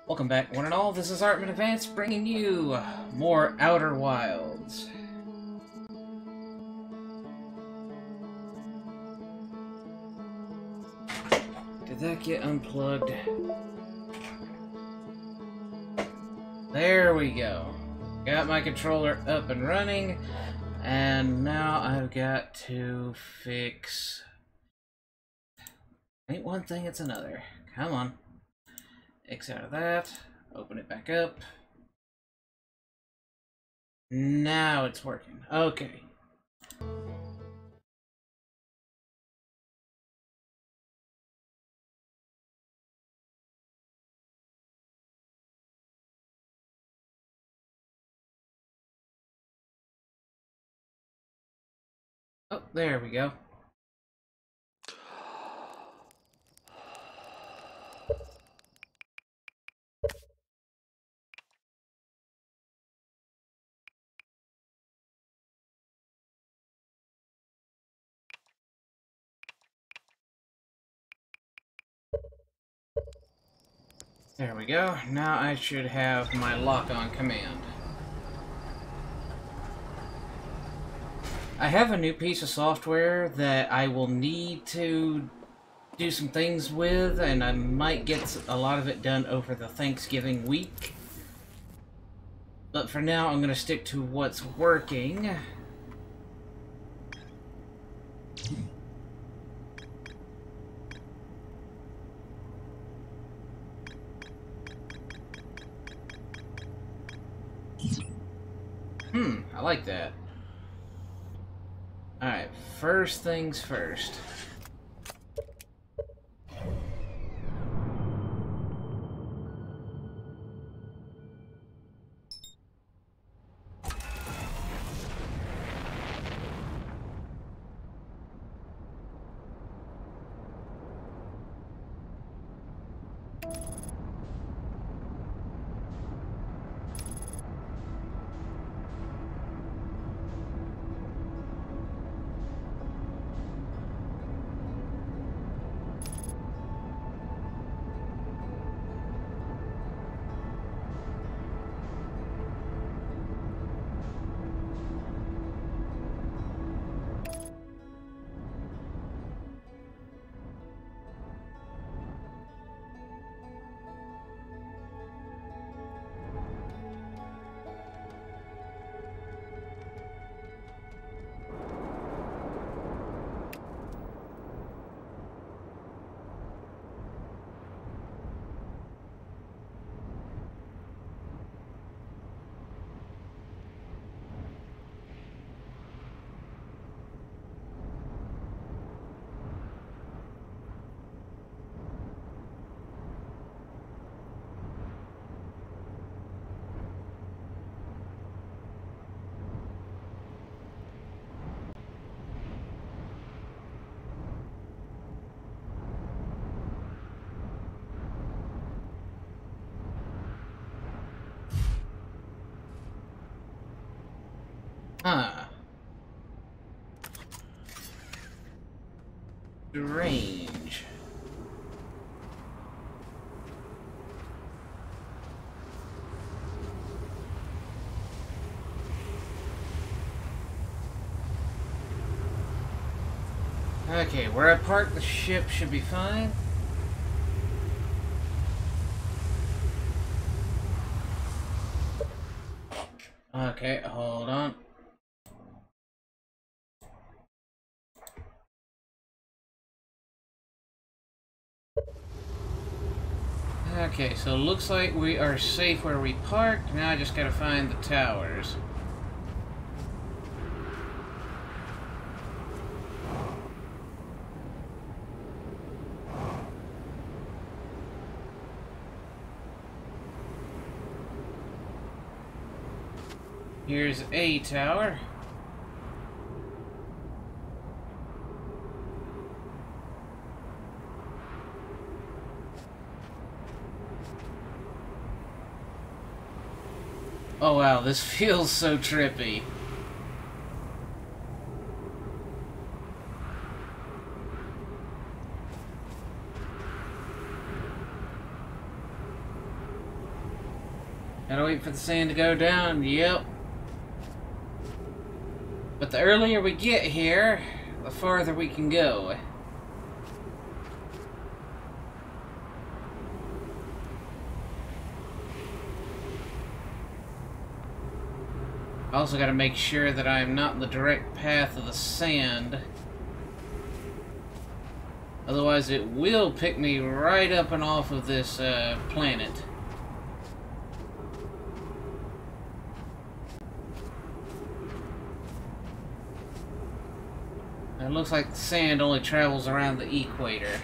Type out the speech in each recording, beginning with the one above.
Welcome back, one and all. This is Artman Advance bringing you more Outer Wilds. Did that get unplugged? There we go. Got my controller up and running, and now I've got to fix... Ain't one thing, it's another. Come on. X out of that. Open it back up. Now it's working. Okay. Oh, there we go. There we go. Now I should have my lock-on command. I have a new piece of software that I will need to do some things with, and I might get a lot of it done over the Thanksgiving week. But for now, I'm going to stick to what's working. I like that. Alright, first things first. Strange. Okay, where I parked the ship should be fine. Okay, hold on. Okay, so it looks like we are safe where we parked. Now I just gotta find the towers. Here's a tower. Oh wow, this feels so trippy. Gotta wait for the sand to go down, yep. But the earlier we get here, the farther we can go. Also gotta make sure that I'm not in the direct path of the sand. Otherwise it will pick me right up and off of this planet. It looks like the sand only travels around the equator.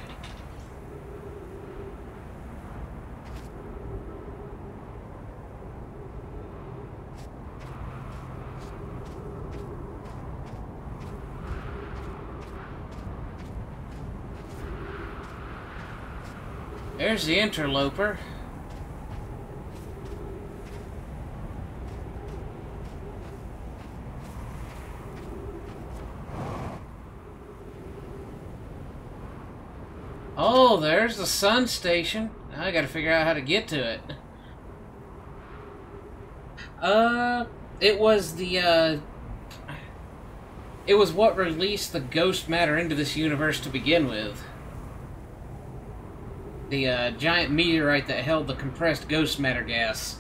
There's the interloper. Oh, there's the sun station. I gotta figure out how to get to it. It was the, it was what released the ghost matter into this universe to begin with. The, giant meteorite that held the compressed ghost matter gas.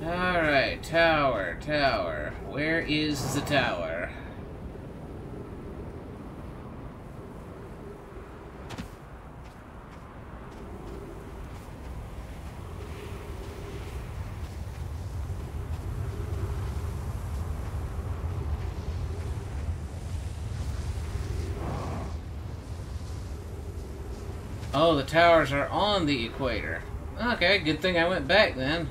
Alright, tower, tower. Where is the tower? Oh, the towers are on the equator. Okay, good thing I went back then.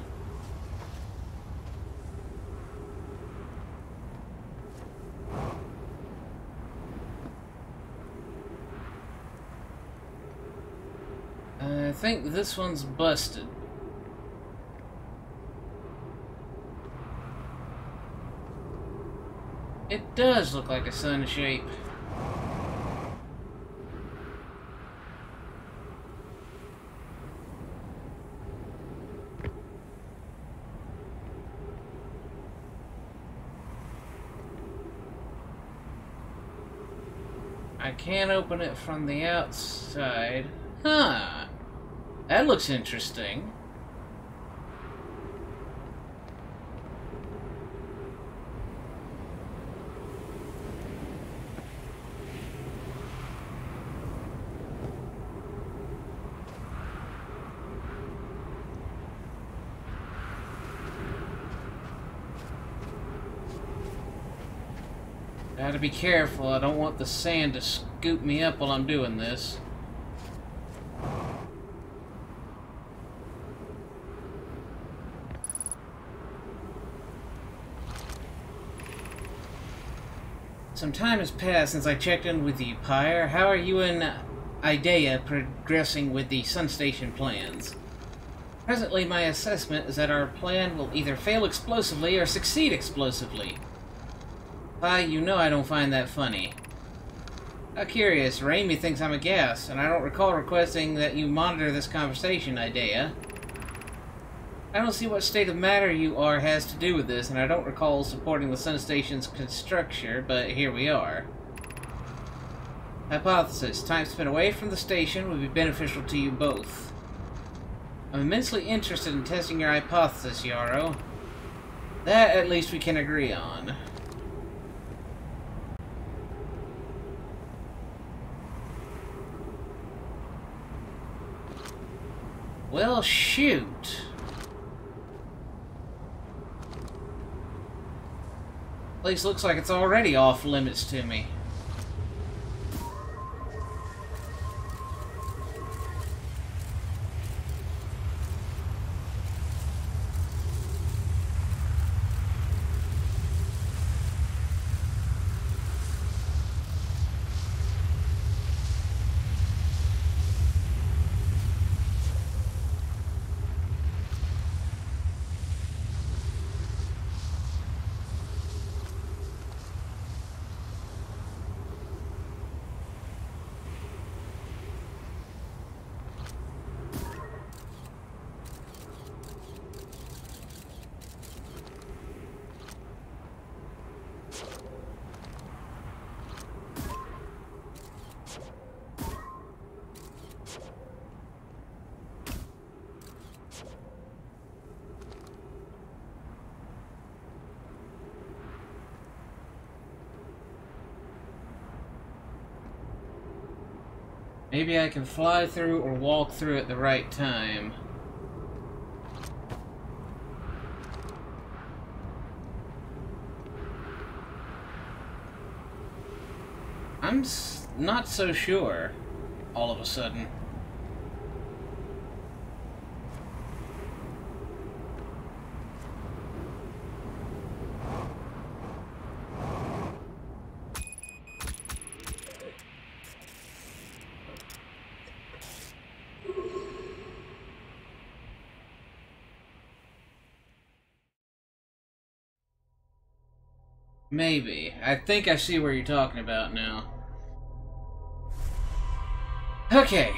I think this one's busted. It does look like a sun shape. I can't open it from the outside. Huh. That looks interesting. Gotta be careful, I don't want the sand to scoop me up while I'm doing this. Some time has passed since I checked in with you, Pyre. How are you and Idea progressing with the Sun Station plans? Presently, my assessment is that our plan will either fail explosively or succeed explosively. You know I don't find that funny. How curious, Raimi thinks I'm a gas, and I don't recall requesting that you monitor this conversation, Idea. I don't see what state of matter you are has to do with this, and I don't recall supporting the Sun Station's construction, but here we are. Hypothesis. Time spent away from the station would be beneficial to you both. I'm immensely interested in testing your hypothesis, Yarrow. That, at least, we can agree on. Well, shoot. Place looks like it's already off limits to me. Maybe I can fly through or walk through at the right time. I'm not so sure, all of a sudden. Maybe. I think I see where you're talking about now. Okay.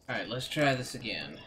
Alright, let's try this again.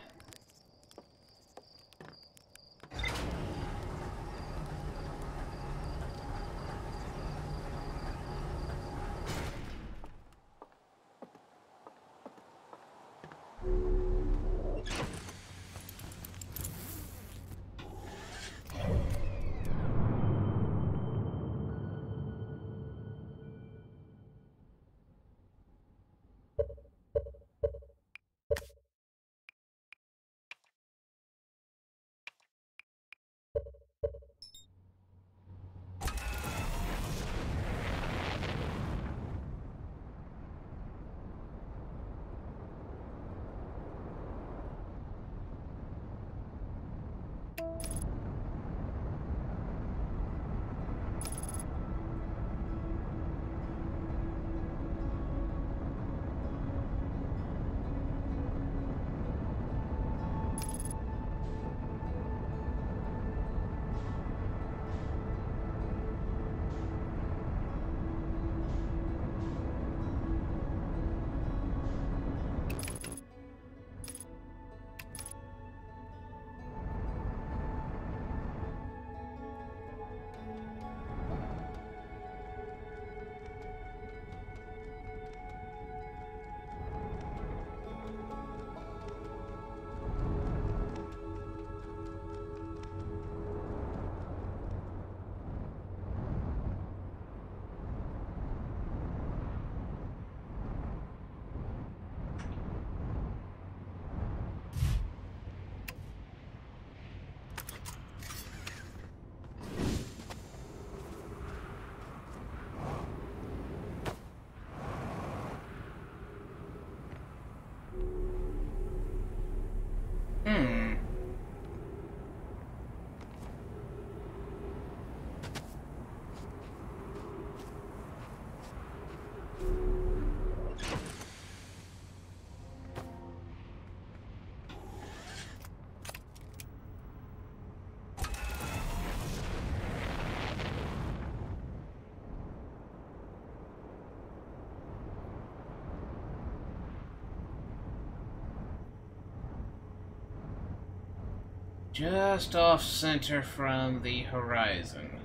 Just off center from the horizon.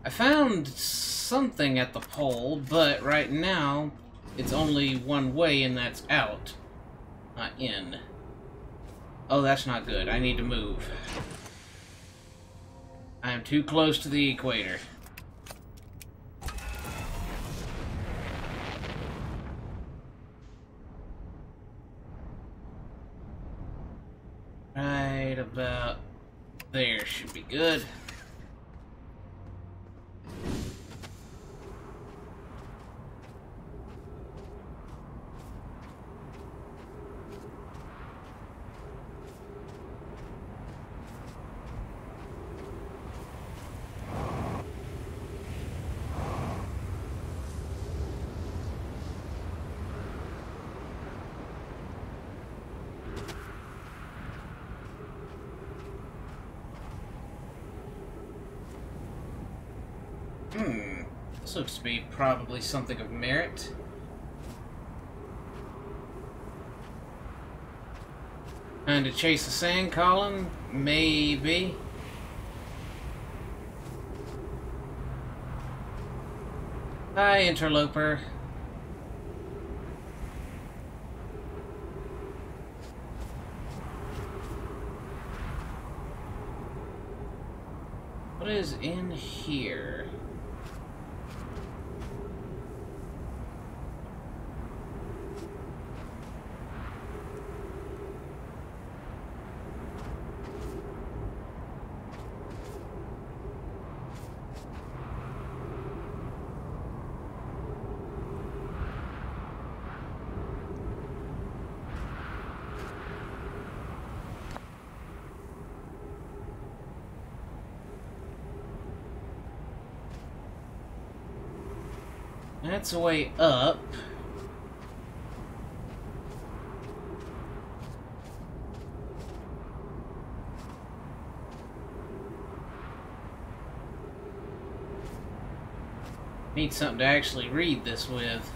I found something at the pole, but right now it's only one way and that's out, not in. Oh, that's not good. I need to move. I am too close to the equator. Right about there should be good. This looks to be probably something of merit. And to chase a sand column? Maybe. Hi, interloper. What is in here? That's a way up. Need something to actually read this with.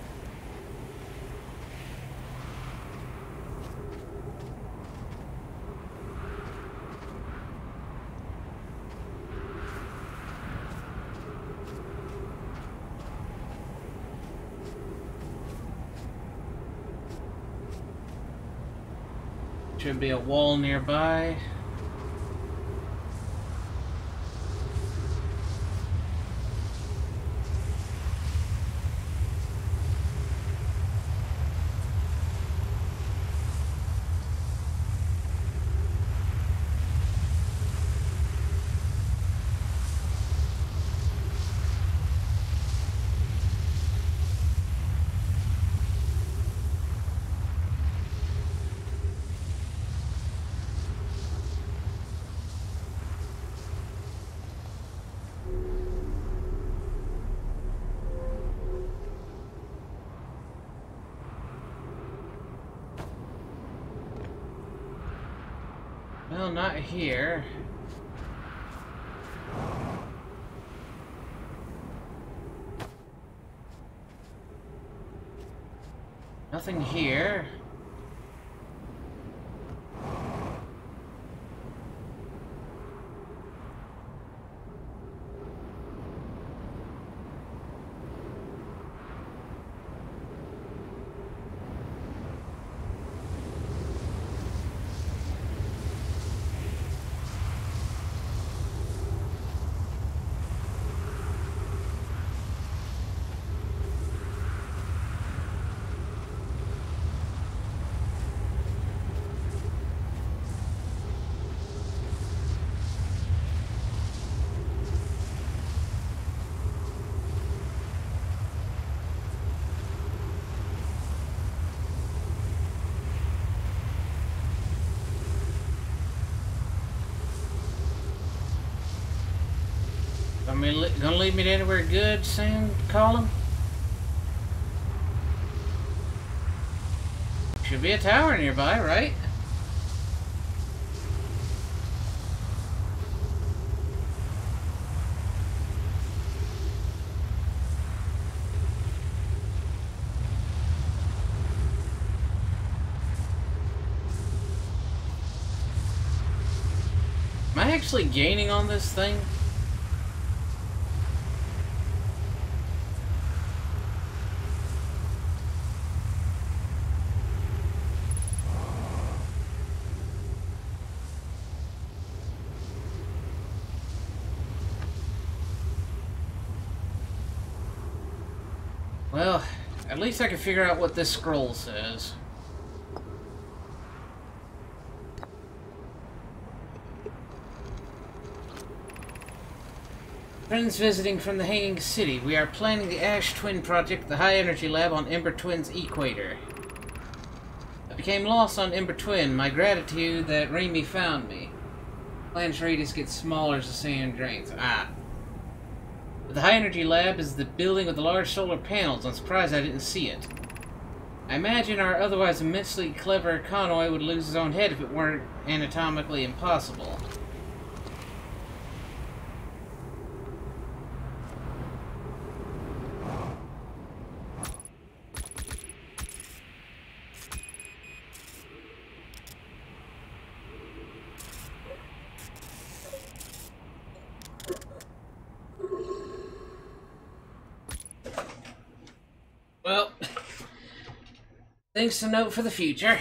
Should be a wall nearby. Well, not here. Nothing here. Gonna lead me to anywhere good, Sam? Call him? Should be a tower nearby, right? Am I actually gaining on this thing? Well, at least I can figure out what this scroll says. Friends visiting from the Hanging City. We are planning the Ash Twin Project, the high energy lab on Ember Twin's equator. I became lost on Ember Twin. My gratitude that Remy found me. Planet's radius gets smaller as the sand drains. But the high energy lab is the building with the large solar panels. I'm surprised I didn't see it. I imagine our otherwise immensely clever Convoy would lose his own head if it weren't anatomically impossible. Things to note for the future.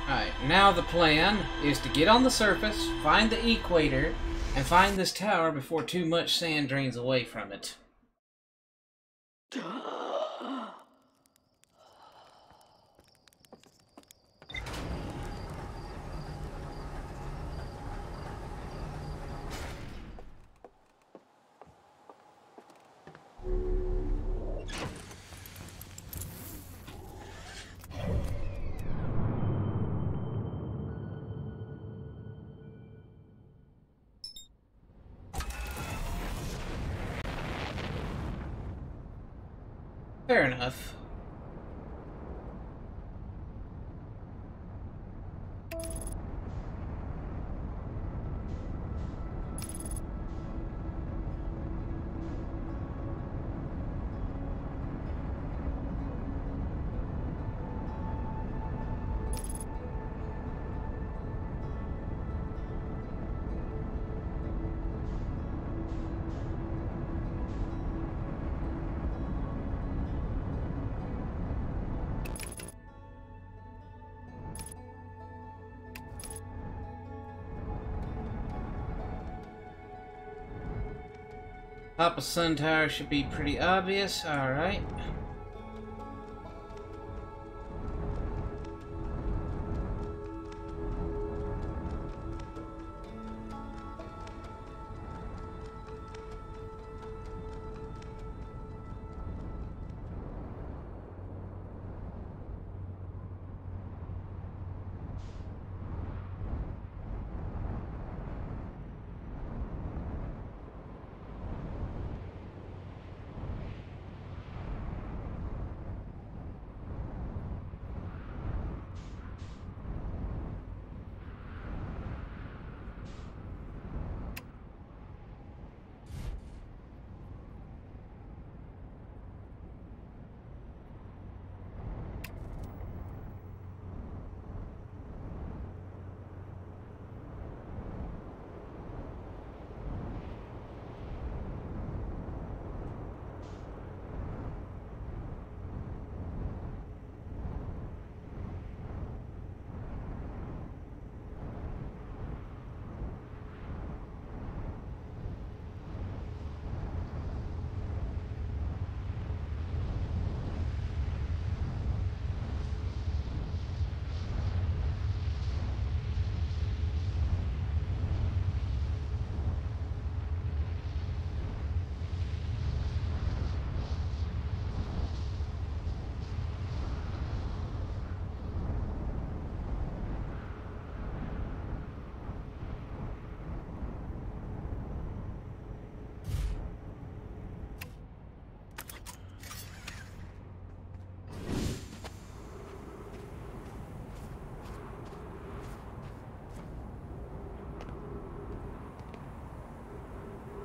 Alright, now the plan is to get on the surface, find the equator, and find this tower before too much sand drains away from it. Fair enough. Top of Sun Tower should be pretty obvious. Alright.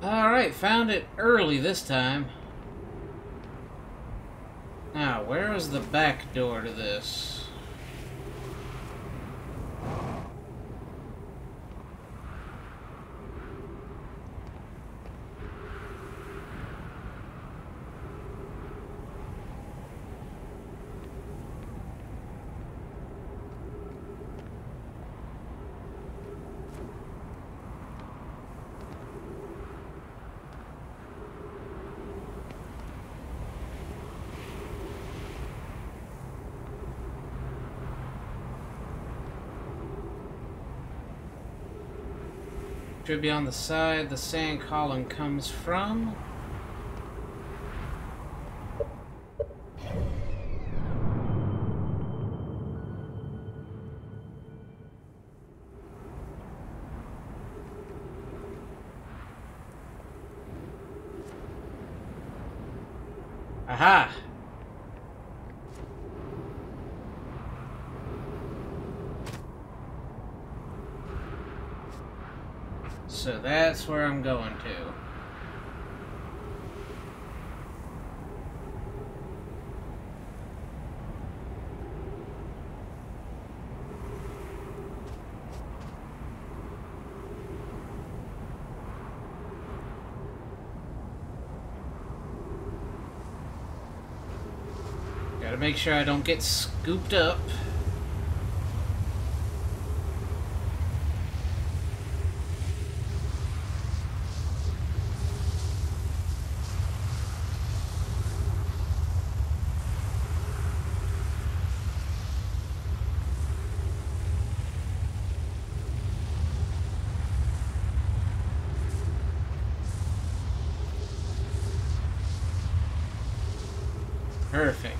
Alright, found it early this time. Now, where is the back door to this? Should be on the side the sand column comes from. Aha! So that's where I'm going to. make sure I don't get scooped up. Perfect.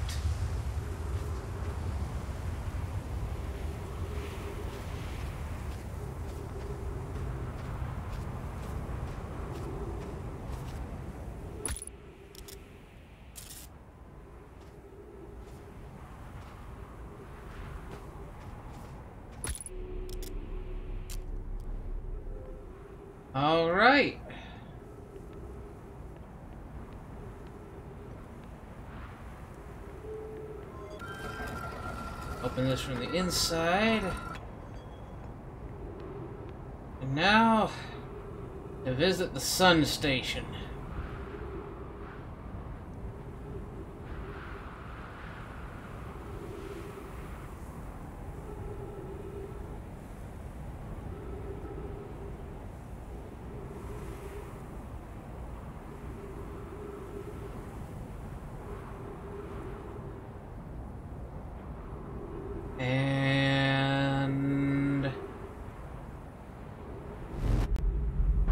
All right. Open this from the inside. And now, to visit the sun station. And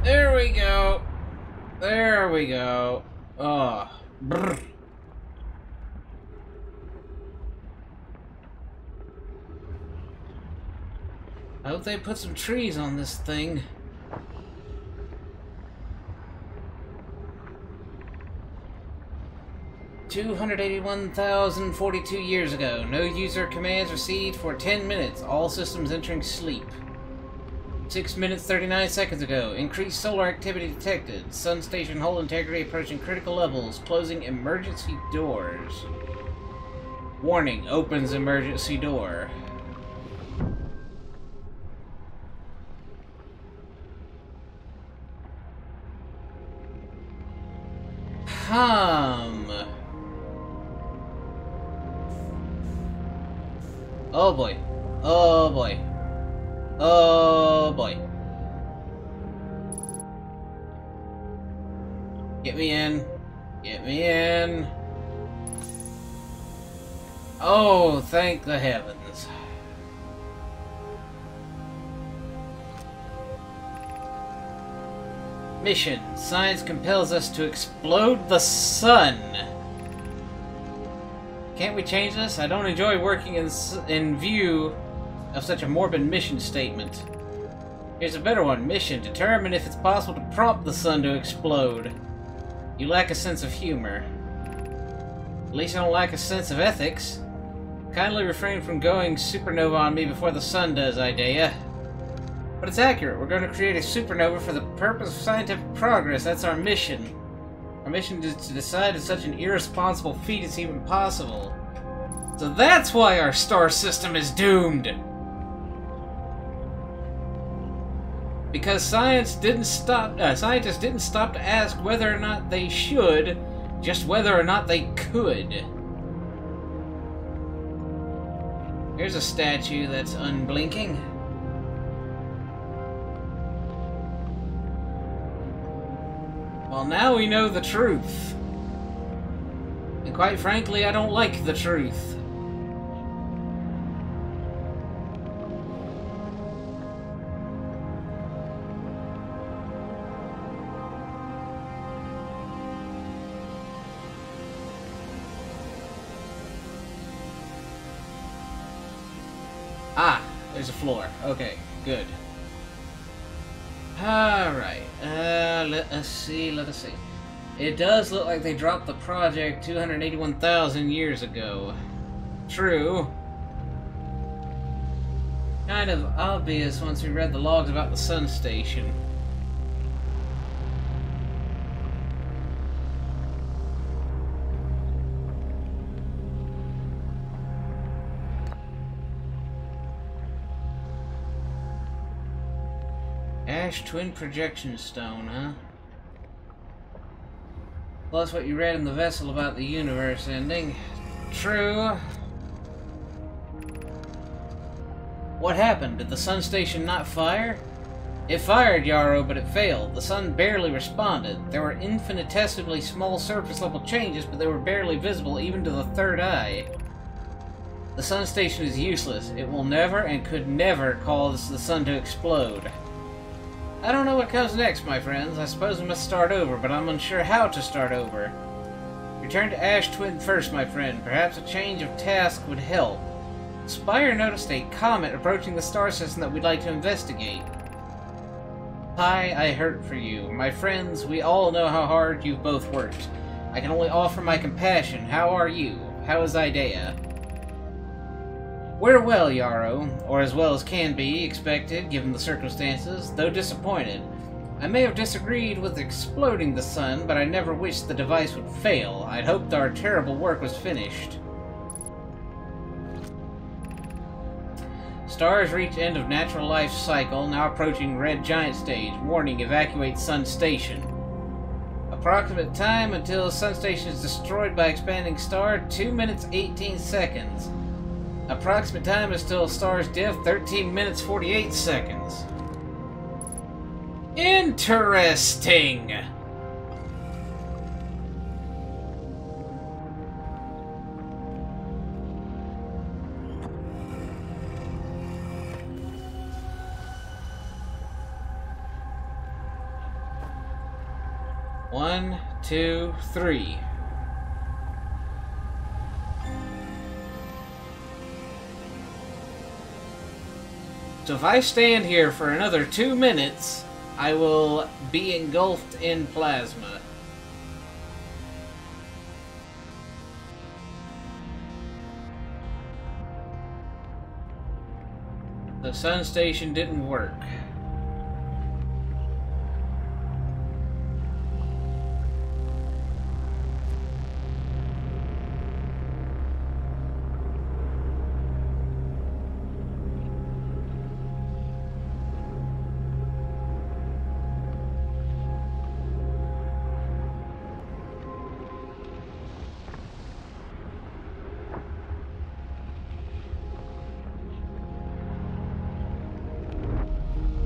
there we go. There we go. Oh, brr. I hope they put some trees on this thing. $281,042 years ago. No user commands received for 10 minutes. All systems entering sleep. 6 minutes 39 seconds ago. Increased solar activity detected. Sun station hull integrity approaching critical levels. Closing emergency doors. Warning. Opens emergency door. Oh boy. Oh boy. Oh boy. Get me in. Get me in. Oh, thank the heavens. Mission. Science compels us to explode the sun. Can't we change this? I don't enjoy working in view of such a morbid mission statement. Here's a better one. Mission. Determine if it's possible to prompt the sun to explode. You lack a sense of humor. At least I don't lack a sense of ethics. Kindly refrain from going supernova on me before the sun does, Idea. But it's accurate. We're going to create a supernova for the purpose of scientific progress. That's our mission. Our mission is to decide if such an irresponsible feat is even possible. So that's why our star system is doomed! Because scientists didn't stop to ask whether or not they should, just whether or not they could. Here's a statue that's unblinking. Well, now we know the truth. And quite frankly, I don't like the truth. Ah, there's a floor. Okay, good. Alright, let us see. It does look like they dropped the project 281,000 years ago. True. Kind of obvious once we read the logs about the sun station. Ash Twin Projection Stone, huh? Plus what you read in the vessel about the universe ending. True. What happened? Did the sun station not fire? It fired, Yarrow, but it failed. The sun barely responded. There were infinitesimally small surface-level changes, but they were barely visible even to the third eye. The sun station is useless. It will never and could never cause the sun to explode. I don't know what comes next, my friends. I suppose we must start over, but I'm unsure how to start over. Return to Ash Twin first, my friend. Perhaps a change of task would help. Spire noticed a comet approaching the star system that we'd like to investigate. Hi, I hurt for you. My friends, we all know how hard you've both worked. I can only offer my compassion. How are you? How is Idea? We're well, Yarrow, or as well as can be expected given the circumstances, though disappointed. I may have disagreed with exploding the sun, but I never wished the device would fail. I'd hoped our terrible work was finished. Stars reach end of natural life cycle, now approaching red giant stage. Warning, evacuate sun station. Approximate time until sun station is destroyed by expanding star, 2 minutes 18 seconds. Approximate time until star's death, 13 minutes 48 seconds. Interesting! One, two, three. So if I stand here for another 2 minutes, I will be engulfed in plasma. The sun station didn't work.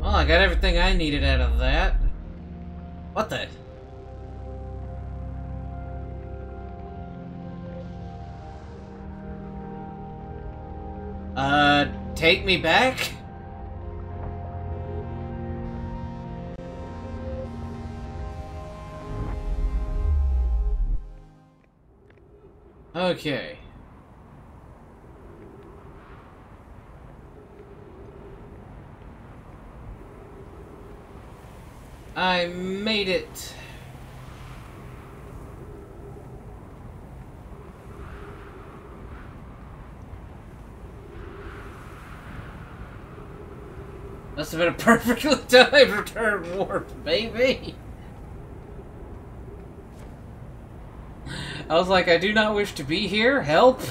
Well, I got everything I needed out of that. What the? Take me back? Okay. I made it. Must have been a perfectly timed return warp, baby. I was like, I do not wish to be here. Help.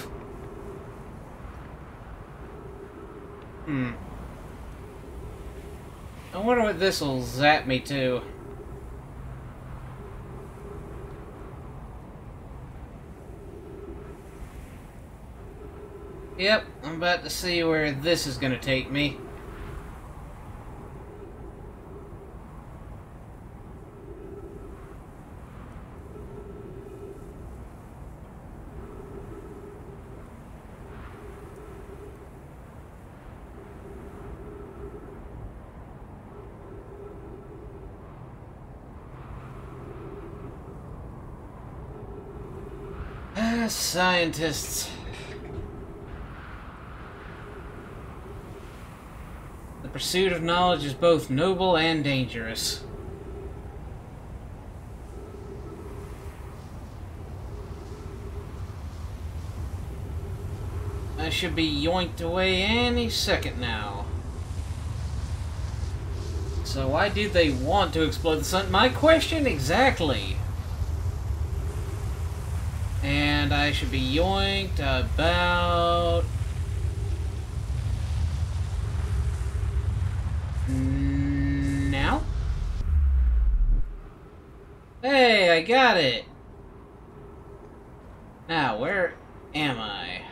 I wonder what this will zap me to. Yep, I'm about to see where this is going to take me. Scientists. The pursuit of knowledge is both noble and dangerous. I should be yoinked away any second now. So why do they want to explode the sun? My question exactly. And I should be yoinked about now. Hey, I got it. Now, where am I?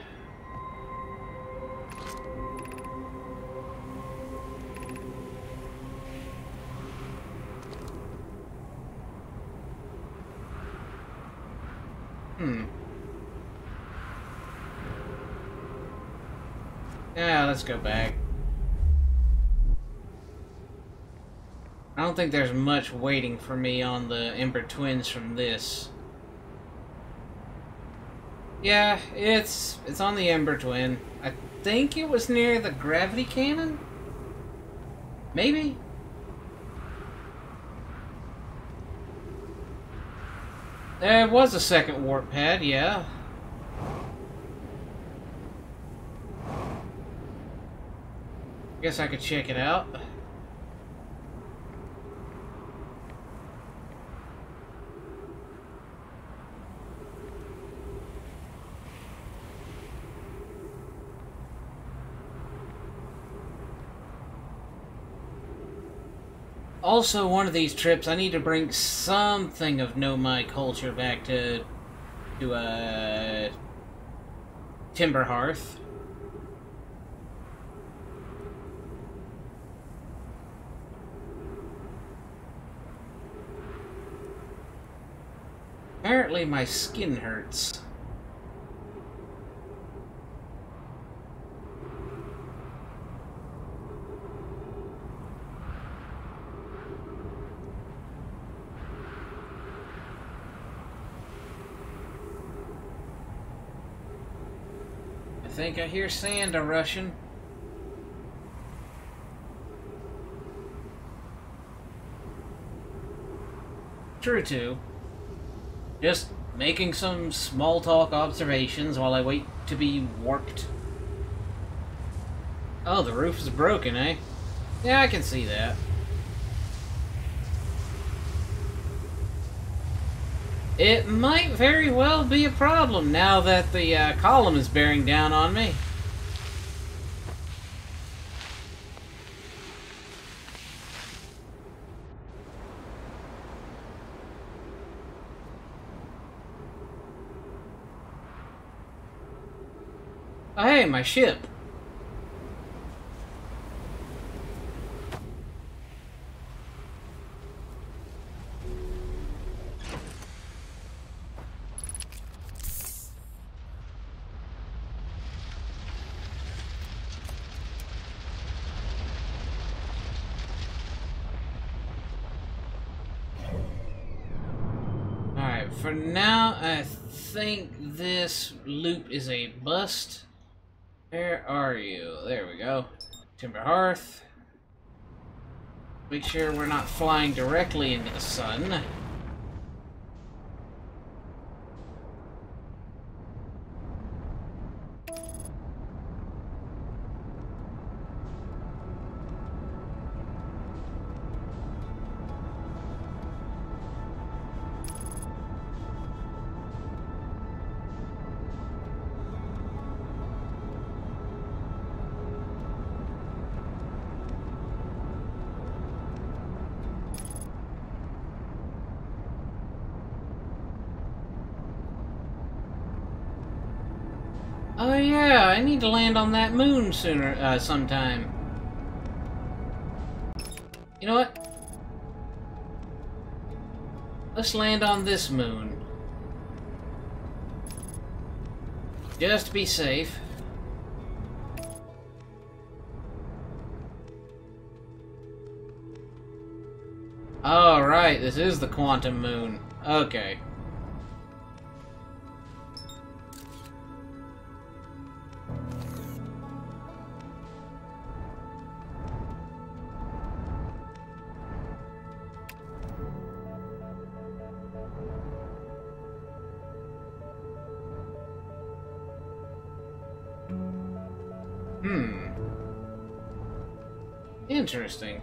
Yeah, let's go back. I don't think there's much waiting for me on the Ember Twins from this. Yeah, it's on the Ember Twin. I think it was near the gravity cannon? Maybe? There was a second warp pad, yeah. Guess I could check it out. Also, one of these trips, I need to bring something of Nomai culture back to Timber Hearth. Apparently my skin hurts. I think I hear sand a-rushing. True, too. Just making some small talk observations while I wait to be warped. Oh, the roof is broken, eh? Yeah, I can see that. It might very well be a problem now that the column is bearing down on me. Oh, hey, my ship. Alright, for now, I think this loop is a bust. Where are you? There we go. Timber Hearth. Make sure we're not flying directly into the sun. Oh yeah, I need to land on that moon sooner, sometime. You know what? Let's land on this moon. Just to be safe. Oh, right, this is the quantum moon. Okay. Interesting.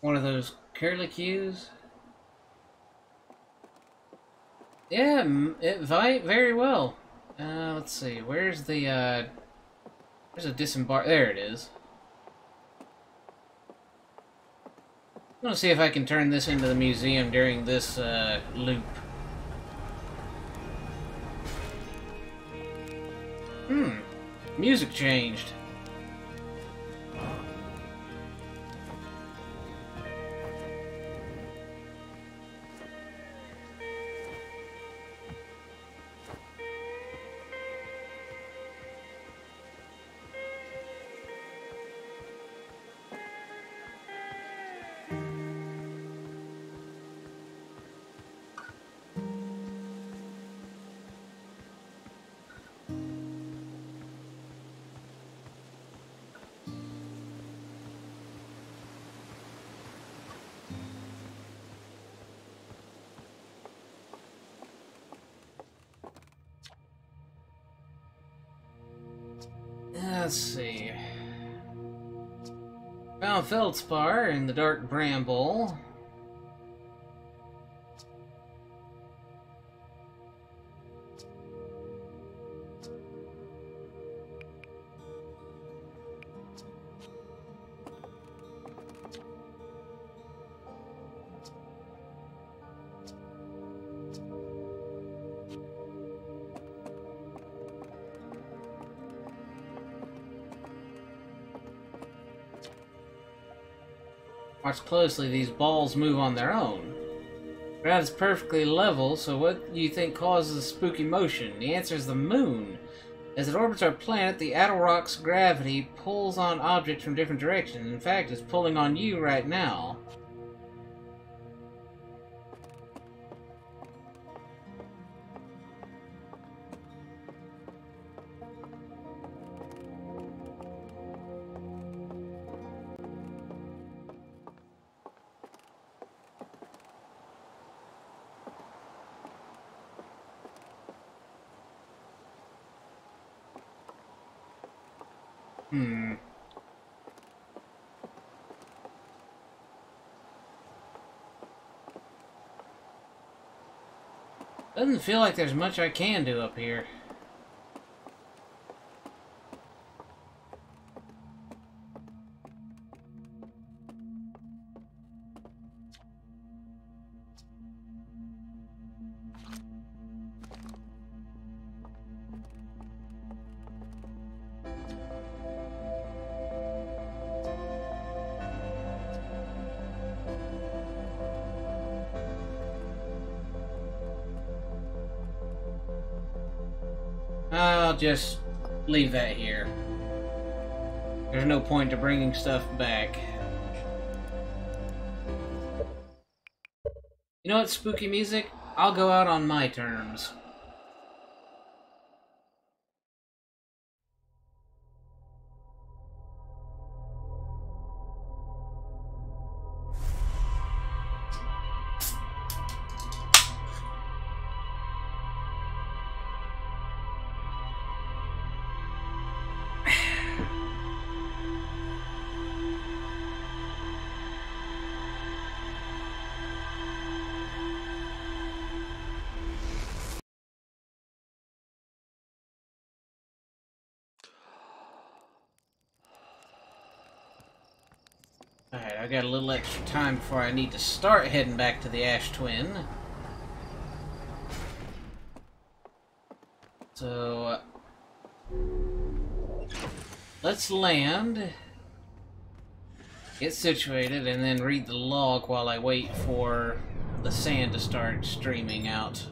One of those curlicues. Yeah, very well. Let's see. Where's the there's a disembark. There it is. I'm gonna see if I can turn this into the museum during this loop. Music changed. Let's see. Found feldspar in the dark bramble. Watch closely, these balls move on their own. The ground is perfectly level, so what do you think causes spooky motion? The answer is the moon. As it orbits our planet, the Attlerock's gravity pulls on objects from different directions. In fact, it's pulling on you right now. Doesn't feel like there's much I can do up here. I'll just leave that here. There's no point to bringing stuff back. You know what, spooky music? I'll go out on my terms. Alright, I got a little extra time before I need to start heading back to the Ash Twin. So, let's land, get situated, and then read the log while I wait for the sand to start streaming out.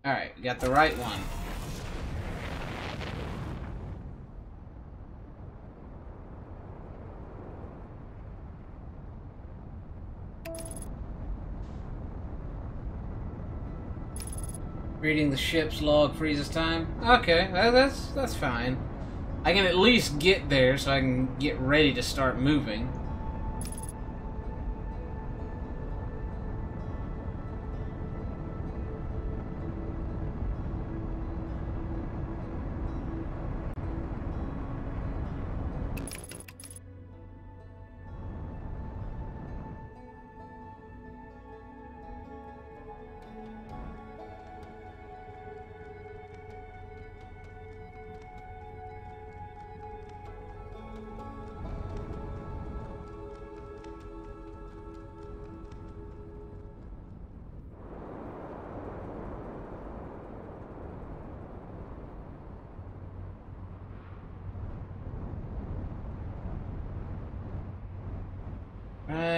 Alright, got the right one. Reading the ship's log freezes time. Okay, that's fine. I can at least get there so I can get ready to start moving.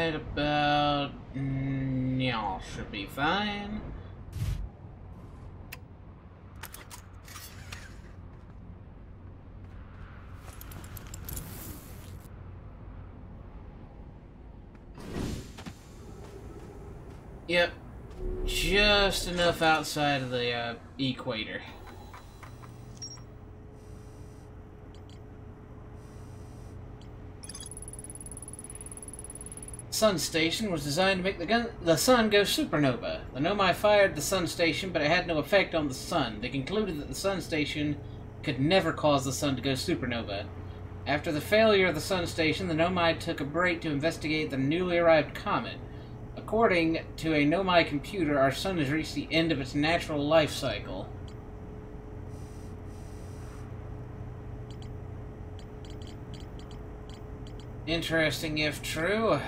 right about now should be fine. Yep, just enough outside of the equator. Sun station was designed to make the sun go supernova. The Nomai fired the sun station, but it had no effect on the sun. They concluded that the sun station could never cause the sun to go supernova. After the failure of the sun station, the Nomai took a break to investigate the newly arrived comet. According to a Nomai computer, our sun has reached the end of its natural life cycle. Interesting if true.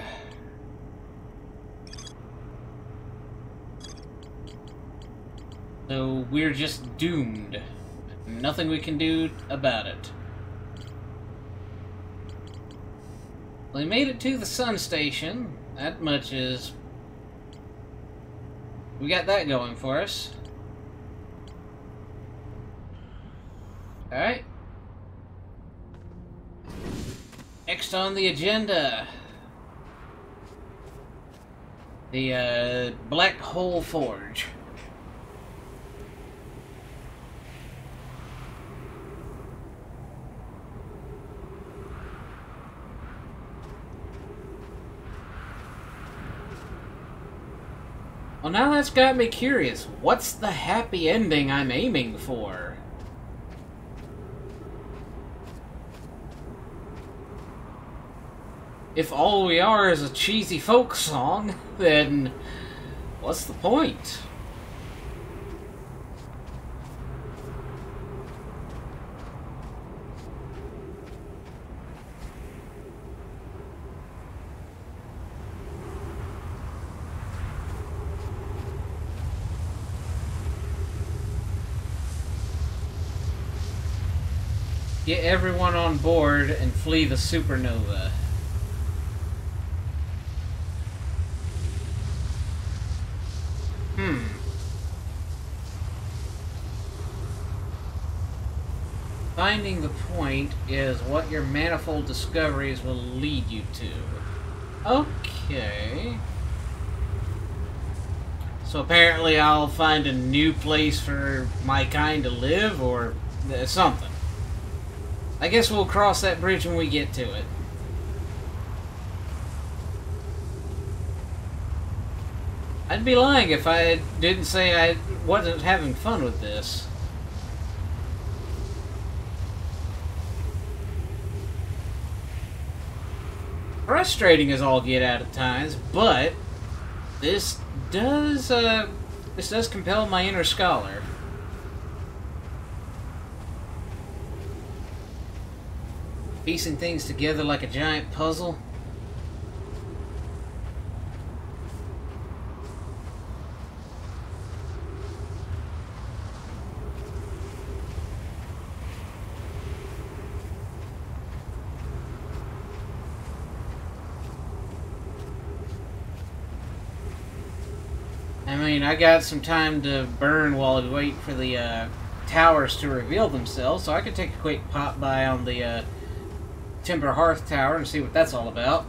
So we're just doomed. Nothing we can do about it. We made it to the sun station. That much is... we got that going for us. Alright. Next on the agenda. The Black Hole Forge. Well, now that's got me curious. What's the happy ending I'm aiming for? If all we are is a cheesy folk song, then what's the point? Get everyone on board and flee the supernova. Finding the point is what your manifold discoveries will lead you to. Okay. So apparently I'll find a new place for my kind to live, or something. I guess we'll cross that bridge when we get to it. I'd be lying if I didn't say I wasn't having fun with this. Frustrating as all get out at times, but this does compel my inner scholar. Piecing things together like a giant puzzle. I mean, I got some time to burn while I wait for the towers to reveal themselves, so I could take a quick pop by on the Timber Hearth Tower and see what that's all about.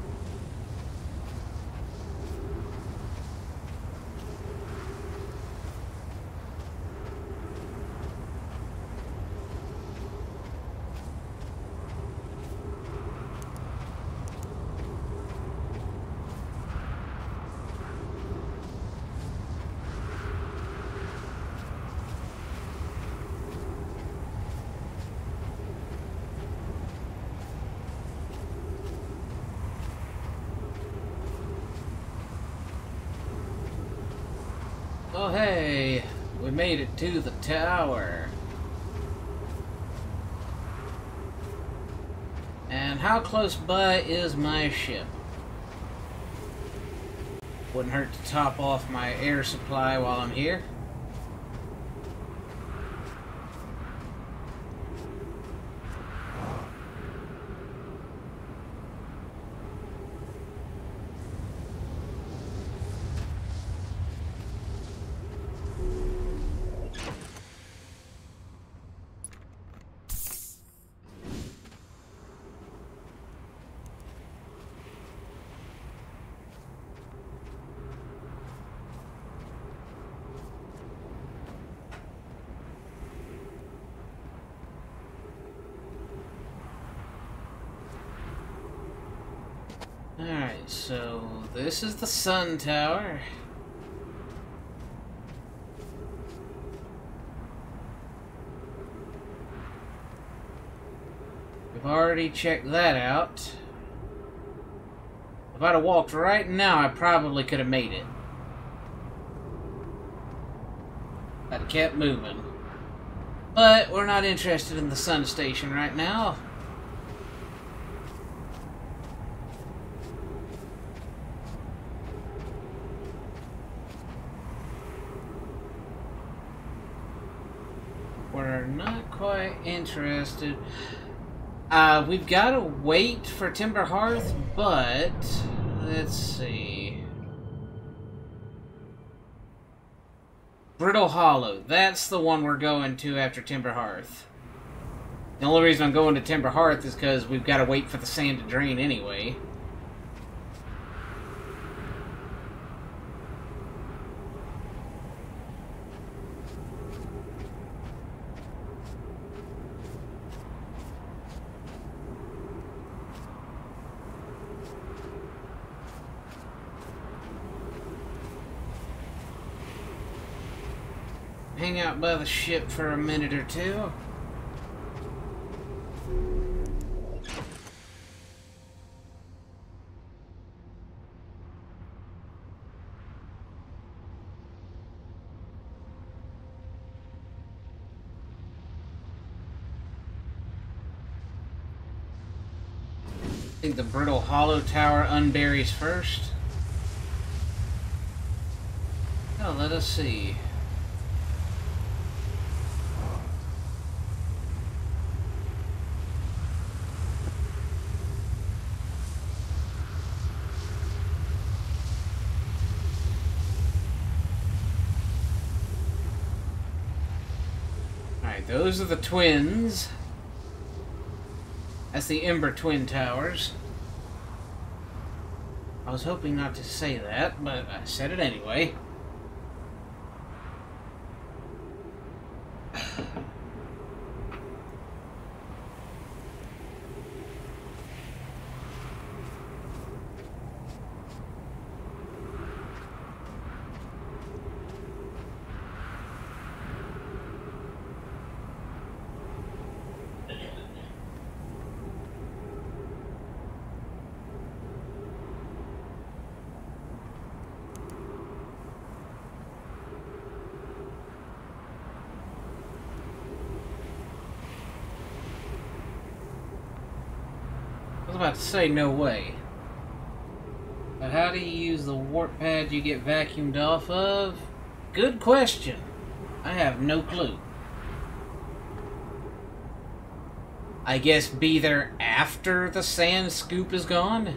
Oh hey, we made it to the tower. And how close by is my ship? Wouldn't hurt to top off my air supply while I'm here. So this is the sun tower. We've already checked that out. If I'd have walked right now, I probably could have made it. I'd have kept moving. But we're not interested in the sun station right now. We're not quite interested. We've got to wait for Timber Hearth, but let's see. Brittle Hollow. That's the one we're going to after Timber Hearth. The only reason I'm going to Timber Hearth is because we've got to wait for the sand to drain anyway. Hang out by the ship for a minute or two. I think the Brittle Hollow Tower unburies first. Oh, let us see. Alright, those are the twins. That's the Ember Twin Towers. I was hoping not to say that, but I said it anyway. I was about to say no way. But how do you use the warp pad you get vacuumed off of? Good question. I have no clue. I guess be there after the sand scoop is gone?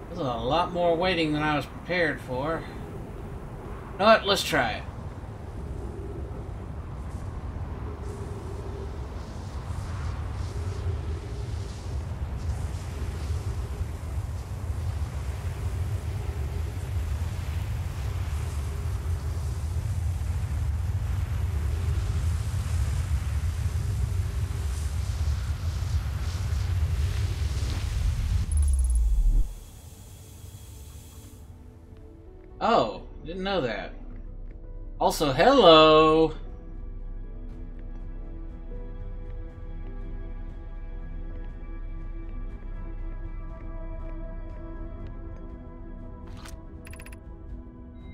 There's a lot more waiting than I was prepared for. You know what? Let's try it. Oh, didn't know that. Also, hello!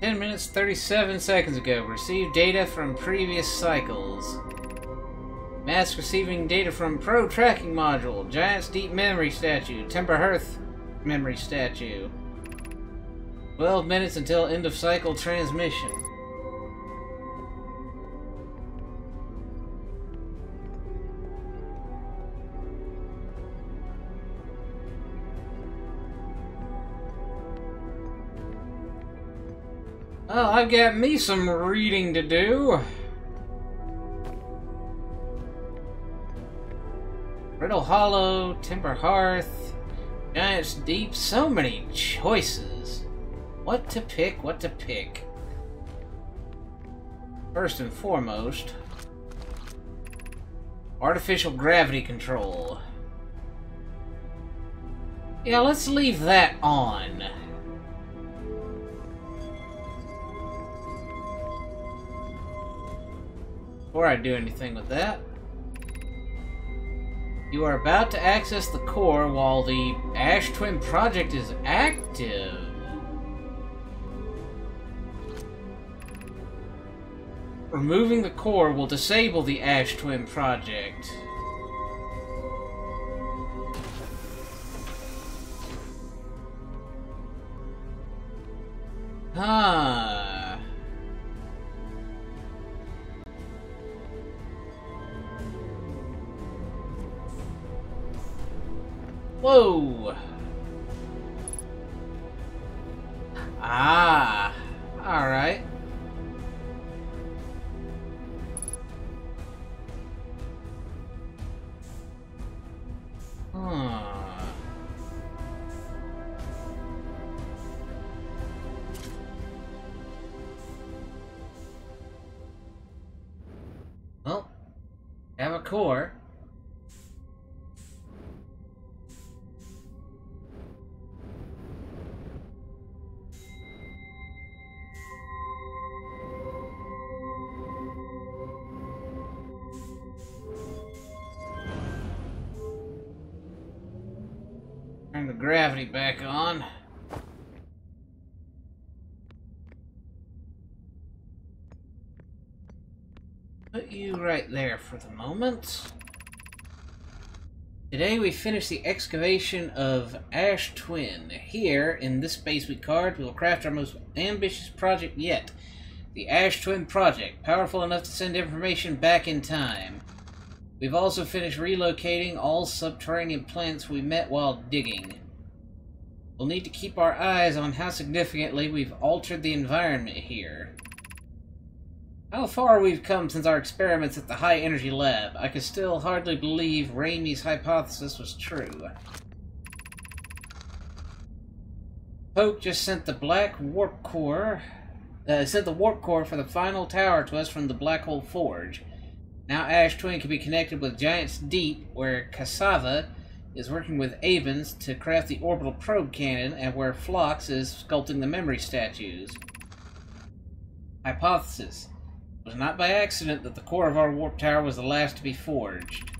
"10 minutes, 37 seconds ago. Received data from previous cycles. Mask receiving data from Pro Tracking Module. Giant's Deep Memory Statue. Timber Hearth Memory Statue. 12 minutes until end of cycle transmission." Well, I've got me some reading to do. Brittle Hollow, Timber Hearth, Giant's Deep, so many choices. What to pick, what to pick. First and foremost, artificial gravity control. Yeah, let's leave that on. Before I do anything with that, you are about to access the core while the Ash Twin project is active. Removing the core will disable the Ash Twin project. Huh. Whoa. Ah. All right. Well, have a core. Turn the gravity back on. Put you right there for the moment. Today we finish the excavation of Ash Twin. Here, in this space we carved, we will craft our most ambitious project yet. The Ash Twin project, powerful enough to send information back in time. We've also finished relocating all subterranean plants we met while digging. We'll need to keep our eyes on how significantly we've altered the environment here. How far we've come since our experiments at the High Energy Lab. I can still hardly believe Raimi's hypothesis was true. Poke just sent the warp core for the final tower to us from the Black Hole Forge. Now Ash Twin can be connected with Giant's Deep, where Cassava is working with Avens to craft the orbital probe cannon, and where Phlox is sculpting the memory statues. Hypothesis. It was not by accident that the core of our warp tower was the last to be forged.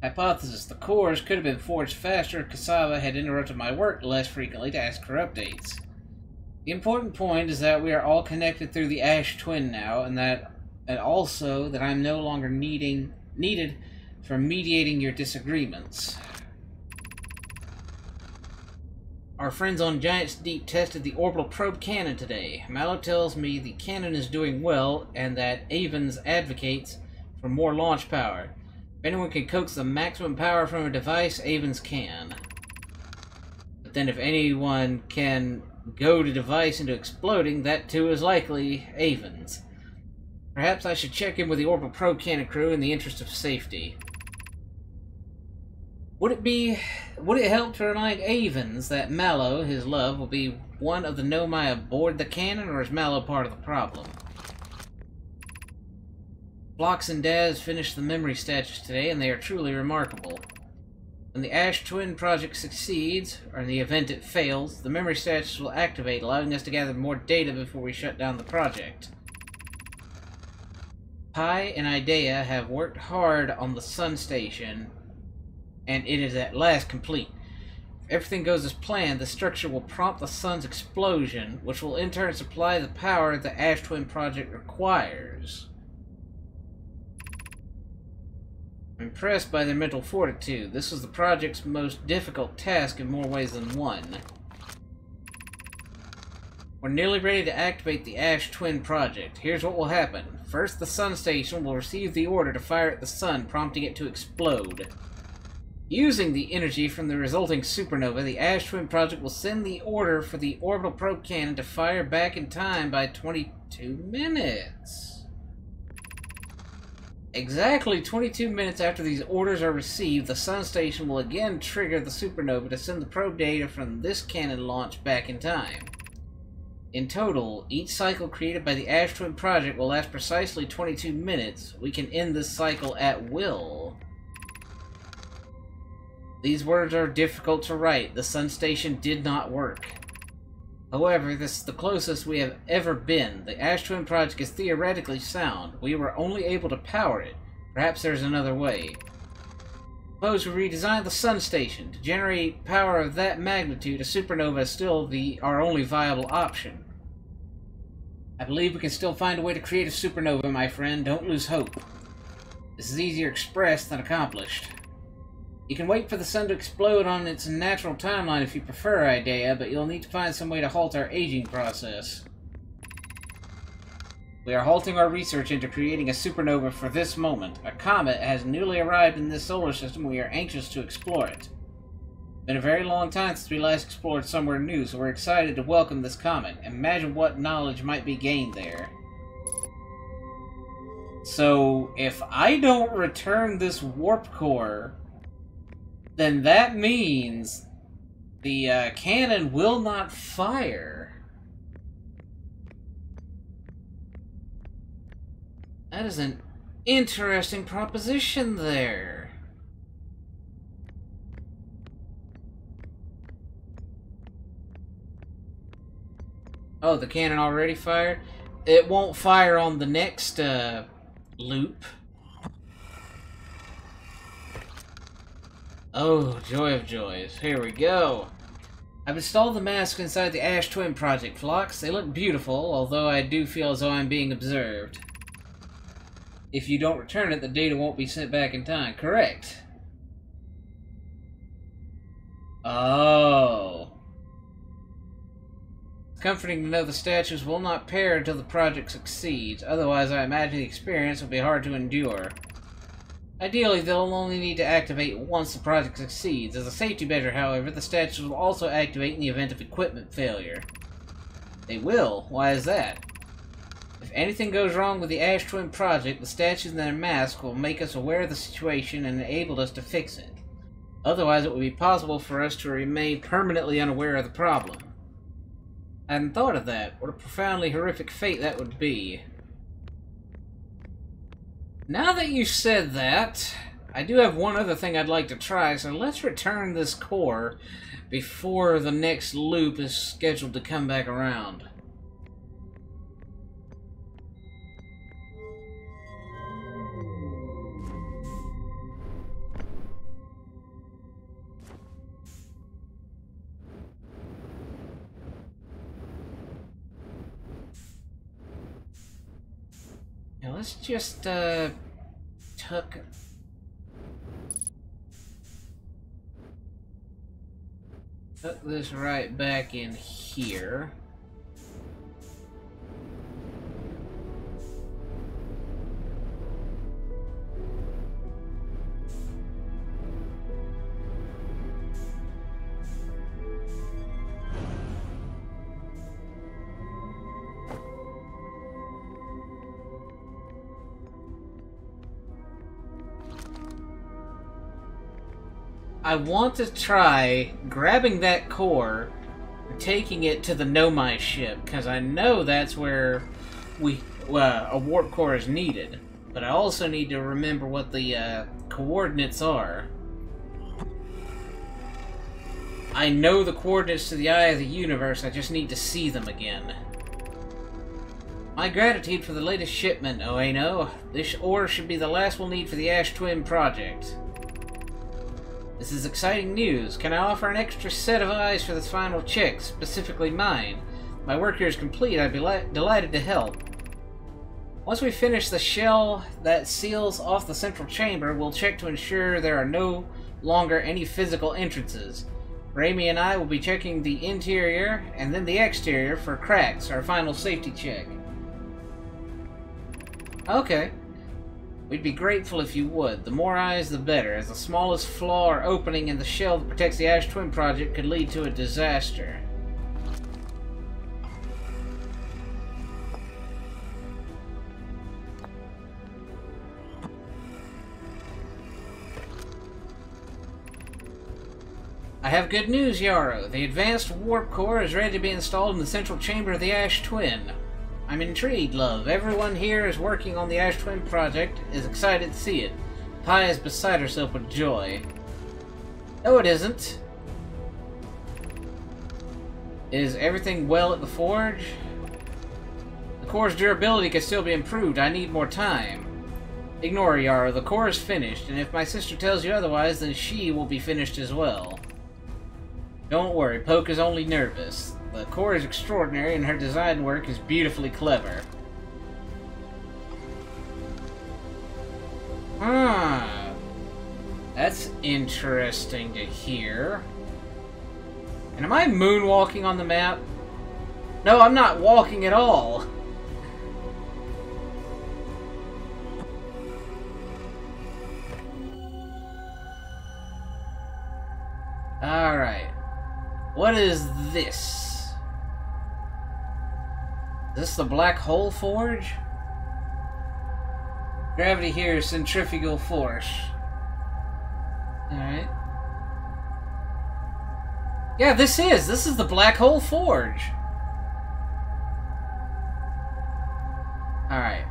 Hypothesis. The cores could have been forged faster if Cassava had interrupted my work less frequently to ask for updates. The important point is that we are all connected through the Ash Twin now, and also that I'm no longer needed for mediating your disagreements. Our friends on Giant's Deep tested the orbital probe cannon today. Mallow tells me the cannon is doing well, and that Avens advocates for more launch power. If anyone can coax the maximum power from a device, Avens can. But then if anyone can goad a device into exploding, that too is likely Avens. Perhaps I should check in with the orbital probe cannon crew in the interest of safety. Would it help to remind Avens that Mallow, his love, will be one of the Nomai aboard the cannon, or is Mallow part of the problem? Phlox and Daz finished the memory statues today, and they are truly remarkable. When the Ash Twin project succeeds, or in the event it fails, the memory statues will activate, allowing us to gather more data before we shut down the project. Pi and Idea have worked hard on the Sun Station, and it is at last complete. If everything goes as planned, the structure will prompt the sun's explosion, which will in turn supply the power the Ash Twin project requires. I'm impressed by their mental fortitude. This was the project's most difficult task in more ways than one. We're nearly ready to activate the Ash Twin project. Here's what will happen. First, the Sun Station will receive the order to fire at the sun, prompting it to explode. Using the energy from the resulting supernova, the Ash Twin Project will send the order for the orbital probe cannon to fire back in time by 22 minutes. Exactly 22 minutes after these orders are received, the Sun Station will again trigger the supernova to send the probe data from this cannon launch back in time. In total, each cycle created by the Ash Twin Project will last precisely 22 minutes. We can end this cycle at will. These words are difficult to write. The Sun Station did not work. However, this is the closest we have ever been. The Ash Twin Project is theoretically sound. We were only able to power it. Perhaps there's another way. Suppose we redesign the Sun Station. To generate power of that magnitude, a supernova is still our only viable option. I believe we can still find a way to create a supernova, my friend. Don't lose hope. This is easier expressed than accomplished. You can wait for the sun to explode on its natural timeline if you prefer, Idea, but you'll need to find some way to halt our aging process. We are halting our research into creating a supernova for this moment. A comet has newly arrived in this solar system and we are anxious to explore it. It's been a very long time since we last explored somewhere new, so we're excited to welcome this comet. Imagine what knowledge might be gained there. So, if I don't return this warp core, then that means the cannon will not fire. That is an interesting proposition there. Oh, the cannon already fired? It won't fire on the next loop. Oh, joy of joys. Here we go. I've installed the mask inside the Ash Twin Project, Phlox. They look beautiful, although I do feel as though I'm being observed. If you don't return it, the data won't be sent back in time. Correct. Oh. It's comforting to know the statues will not pair until the project succeeds. Otherwise, I imagine the experience will be hard to endure. Ideally, they'll only need to activate once the project succeeds. As a safety measure, however, the statues will also activate in the event of equipment failure. They will? Why is that? If anything goes wrong with the Ash Twin Project, the statues and their masks will make us aware of the situation and enable us to fix it. Otherwise, it would be possible for us to remain permanently unaware of the problem. I hadn't thought of that. What a profoundly horrific fate that would be. Now that you said that, I do have one other thing I'd like to try, so let's return this core before the next loop is scheduled to come back around. Now let's just tuck this right back in here. I want to try grabbing that core and taking it to the Nomai ship, because I know that's where a warp core is needed. But I also need to remember what the coordinates are. I know the coordinates to the Eye of the Universe, I just need to see them again. My gratitude for the latest shipment, Oeno. This ore should be the last we'll need for the Ash Twin Project. This is exciting news. Can I offer an extra set of eyes for this final check, specifically mine? My work here is complete. I'd be delighted to help. Once we finish the shell that seals off the central chamber, we'll check to ensure there are no longer any physical entrances. Raimi and I will be checking the interior and then the exterior for cracks, our final safety check. Okay. We'd be grateful if you would. The more eyes, the better, as the smallest flaw or opening in the shell that protects the Ash Twin Project could lead to a disaster. I have good news, Yarrow. The advanced warp core is ready to be installed in the central chamber of the Ash Twin. I'm intrigued, love. Everyone here is working on the Ash Twin project, is excited to see it. Pi is beside herself with joy. No, it isn't. Is everything well at the forge? The core's durability can still be improved. I need more time. Ignore Yarrow. The core is finished, and if my sister tells you otherwise, then she will be finished as well. Don't worry, Poke is only nervous. The core is extraordinary and her design work is beautifully clever. Huh. That's interesting to hear. And am I moonwalking on the map? No, I'm not walking at all. Alright. What is this? Is this the Black Hole Forge? Gravity here is centrifugal force. Alright. Yeah, this is the Black Hole Forge. Alright.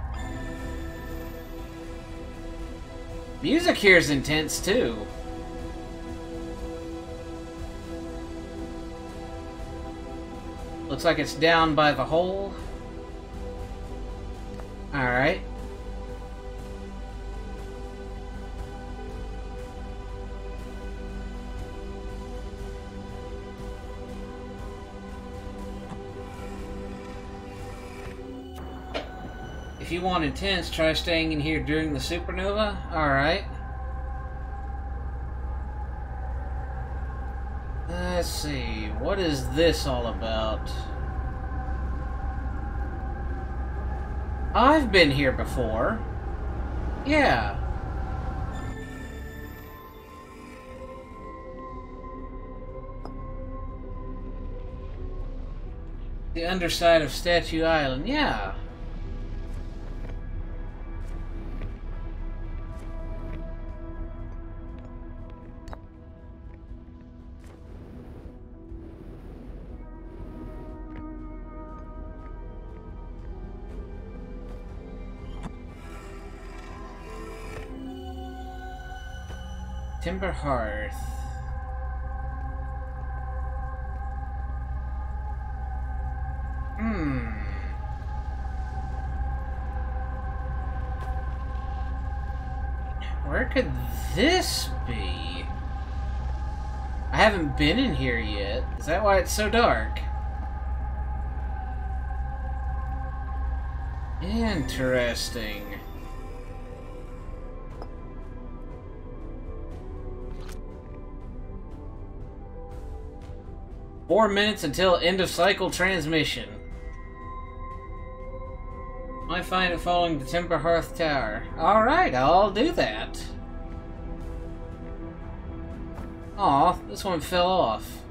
Music here is intense too. Looks like it's down by the hole. Alright. If you want intense, try staying in here during the supernova. Alright. Let's see, what is this all about? I've been here before. Yeah. The underside of Statue Island, yeah. Timber Hearth. Where could this be? I haven't been in here yet. Is that why it's so dark? Interesting. Four minutes until end of cycle transmission. I find it following the Timber Hearth Tower. Alright, I'll do that. Aw, this one fell off.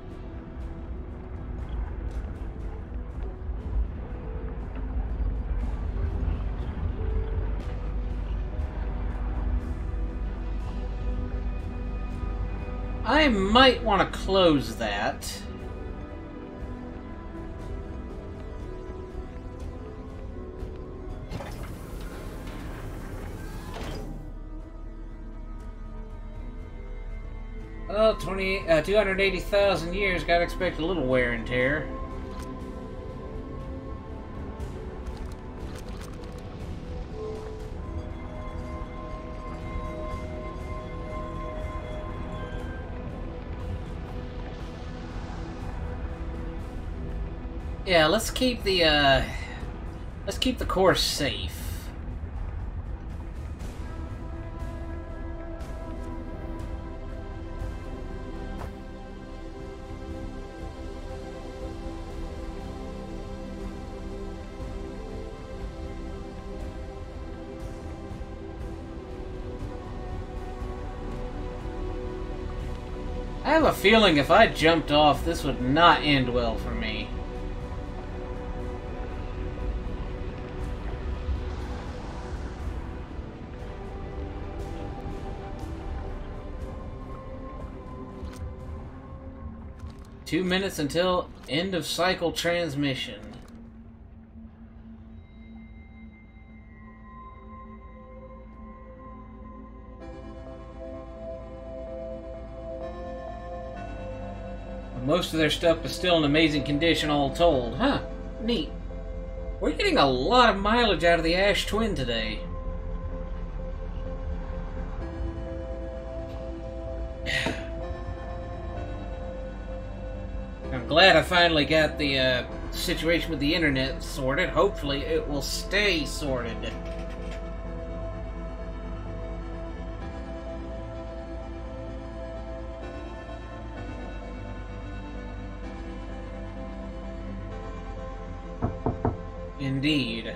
I might want to close that. Well, 280,000 years, gotta expect a little wear and tear. Yeah, let's keep the course safe. have a feeling if I jumped off, this would not end well for me. Two minutes until end of cycle transmission. Most of their stuff is still in amazing condition all told. Huh, neat. We're getting a lot of mileage out of the Ash Twin today. I'm glad I finally got the situation with the internet sorted. Hopefully it will stay sorted. Indeed.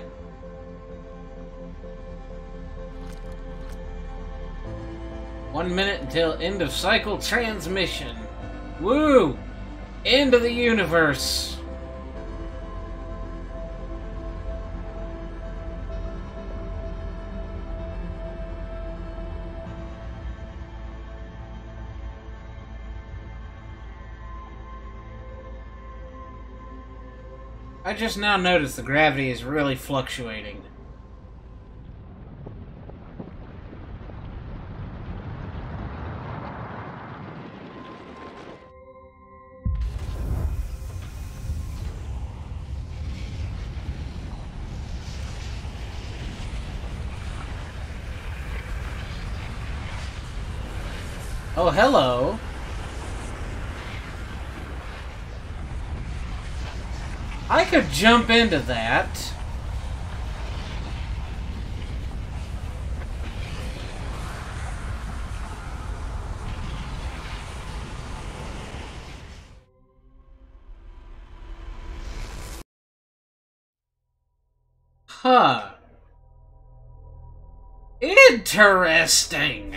One minute until end of cycle transmission. Woo! End of the universe. I just now noticed the gravity is really fluctuating. Oh, hello. I could jump into that. Huh. Interesting.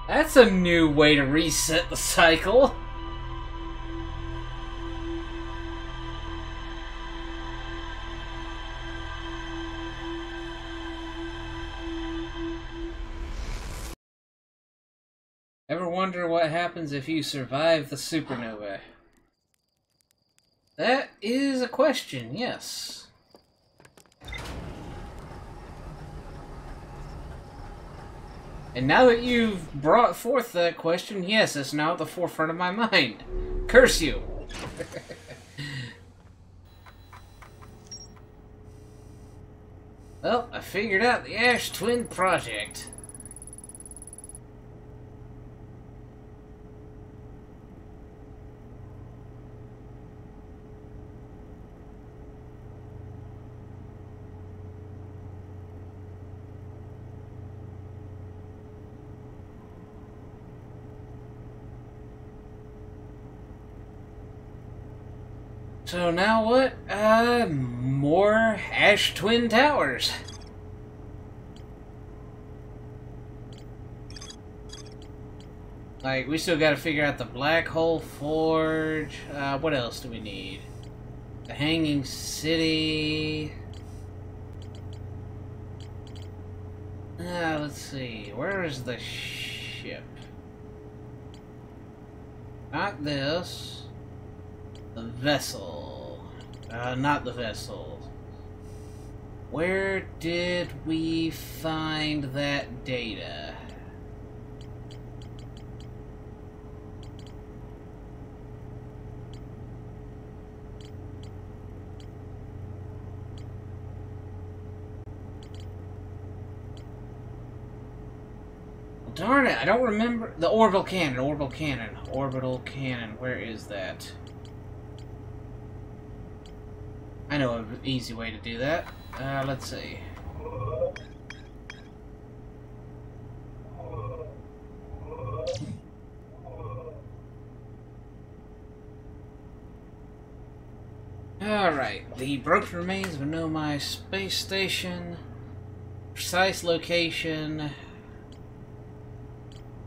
That's a new way to reset the cycle. Ever wonder what happens if you survive the supernova? That is a question, yes. And now that you've brought forth that question, yes, it's now at the forefront of my mind. Curse you! Well, I figured out the Ash Twin project. So now what? More Ash Twin Towers. Like, we still gotta figure out the Black Hole Forge. What else do we need? The Hanging City. Let's see. Where is the ship? Not this. The vessel. Not the vessel. Where did we find that data? Darn it, I don't remember. The orbital cannon, orbital cannon, orbital cannon. Where is that? I know an easy way to do that. Let's see. Alright, the broken remains of Nomai space station. precise location.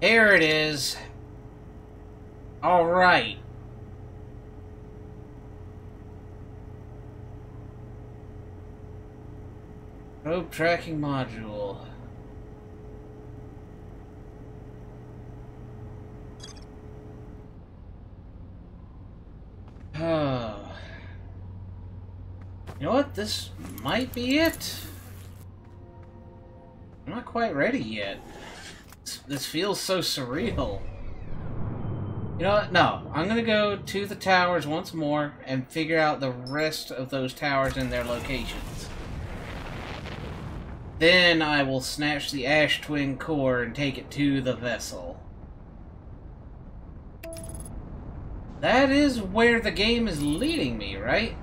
Here it is. All right. Probe tracking module. Oh. You know what? This might be it. I'm not quite ready yet. This feels so surreal. You know what? No. I'm gonna go to the towers once more and figure out the rest of those towers and their locations. Then I will snatch the Ash Twin core and take it to the vessel. That is where the game is leading me, right?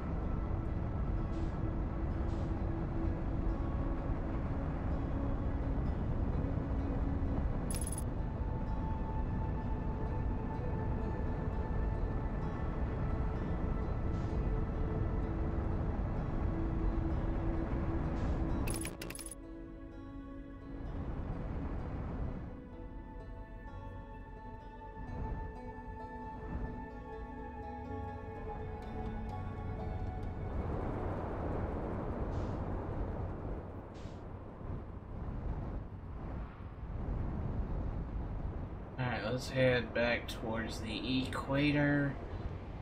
Alright, let's head back towards the equator.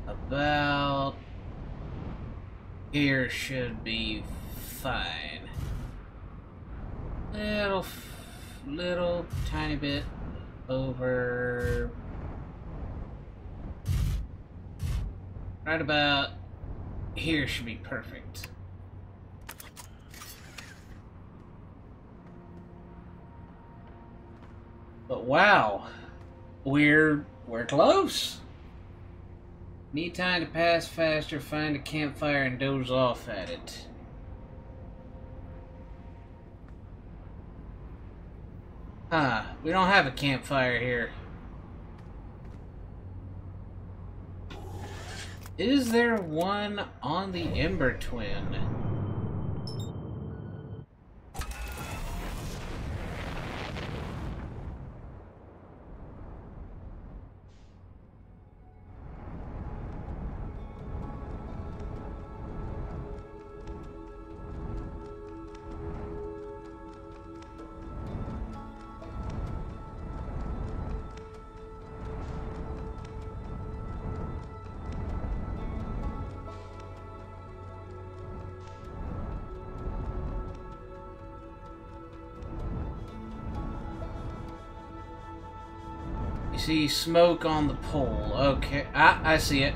About here should be fine. Little tiny bit over. Right about here should be perfect. But wow, we're close. Need time to pass faster, find a campfire and doze off at it. Huh, we don't have a campfire here. Is there one on the Ember Twin? See smoke on the pole. Okay, I see it.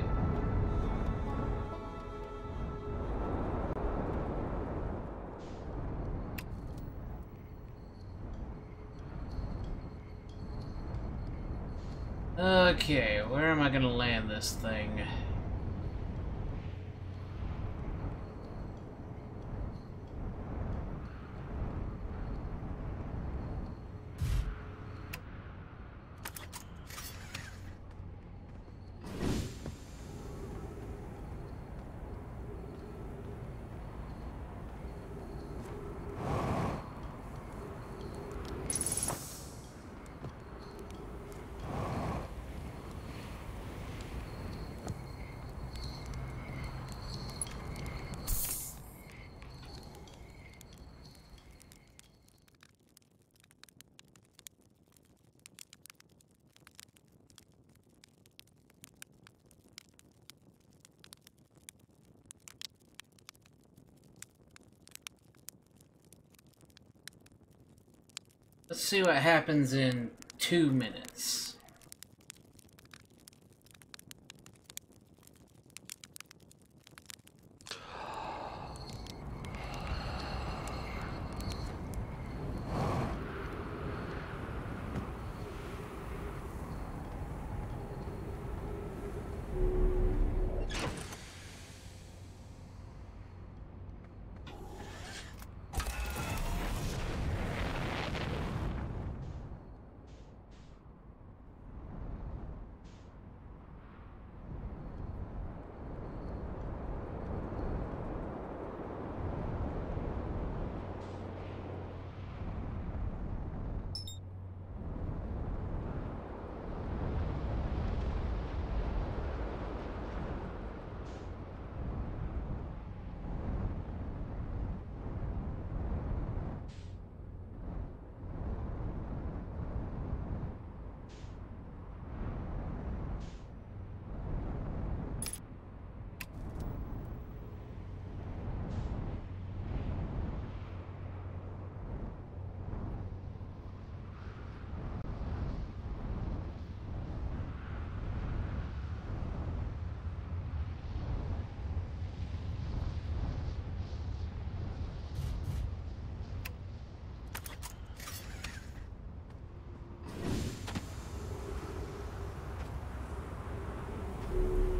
Okay, where am I gonna land this thing? Let's see what happens in 2 minutes.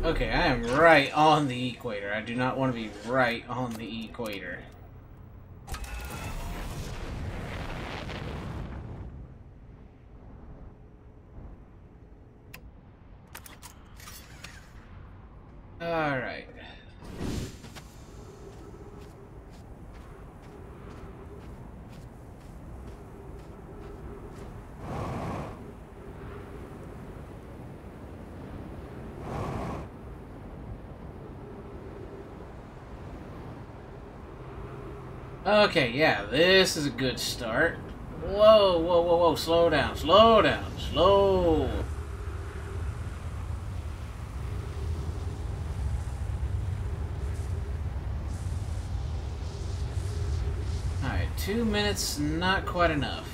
Okay, I am right on the equator. I do not want to be right on the equator. Alright. Okay, yeah, this is a good start. Whoa, whoa, whoa, whoa, slow down, slow down, slow. Alright, 2 minutes, not quite enough.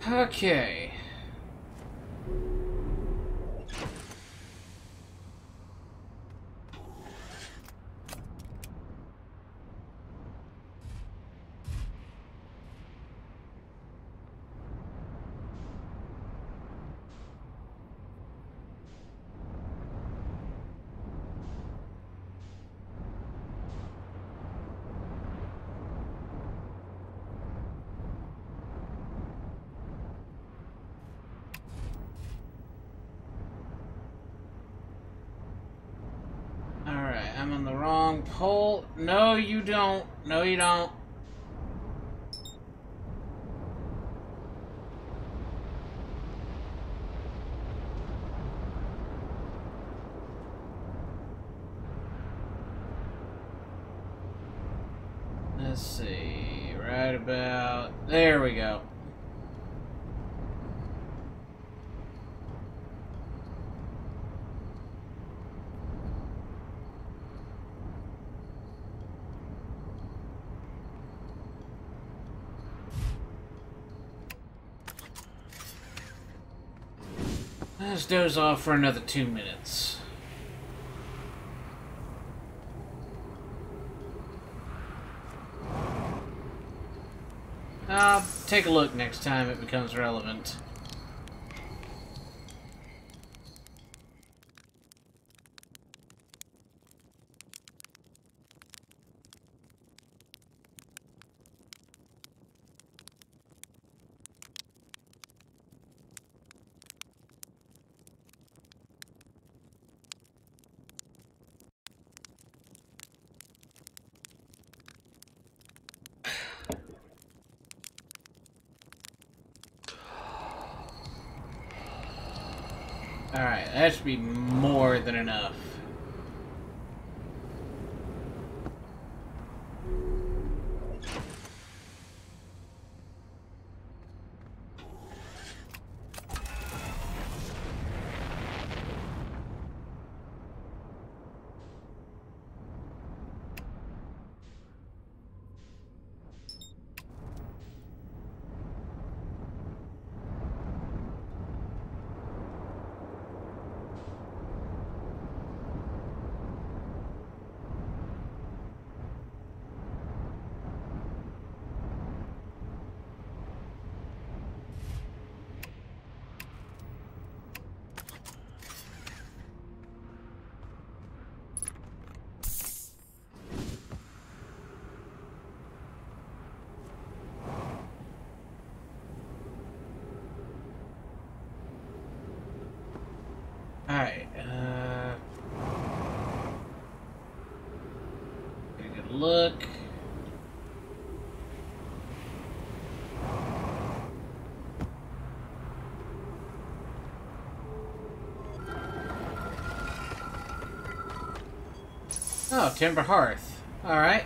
Okay. Alright, I'm on the wrong pole. No, you don't. No, you don't. Let's see. Right about... There we go. Let's doze off for another 2 minutes. I'll take a look next time it becomes relevant. Alright, that should be more than enough. Alright, get a good look. Oh, timber hearth. Alright.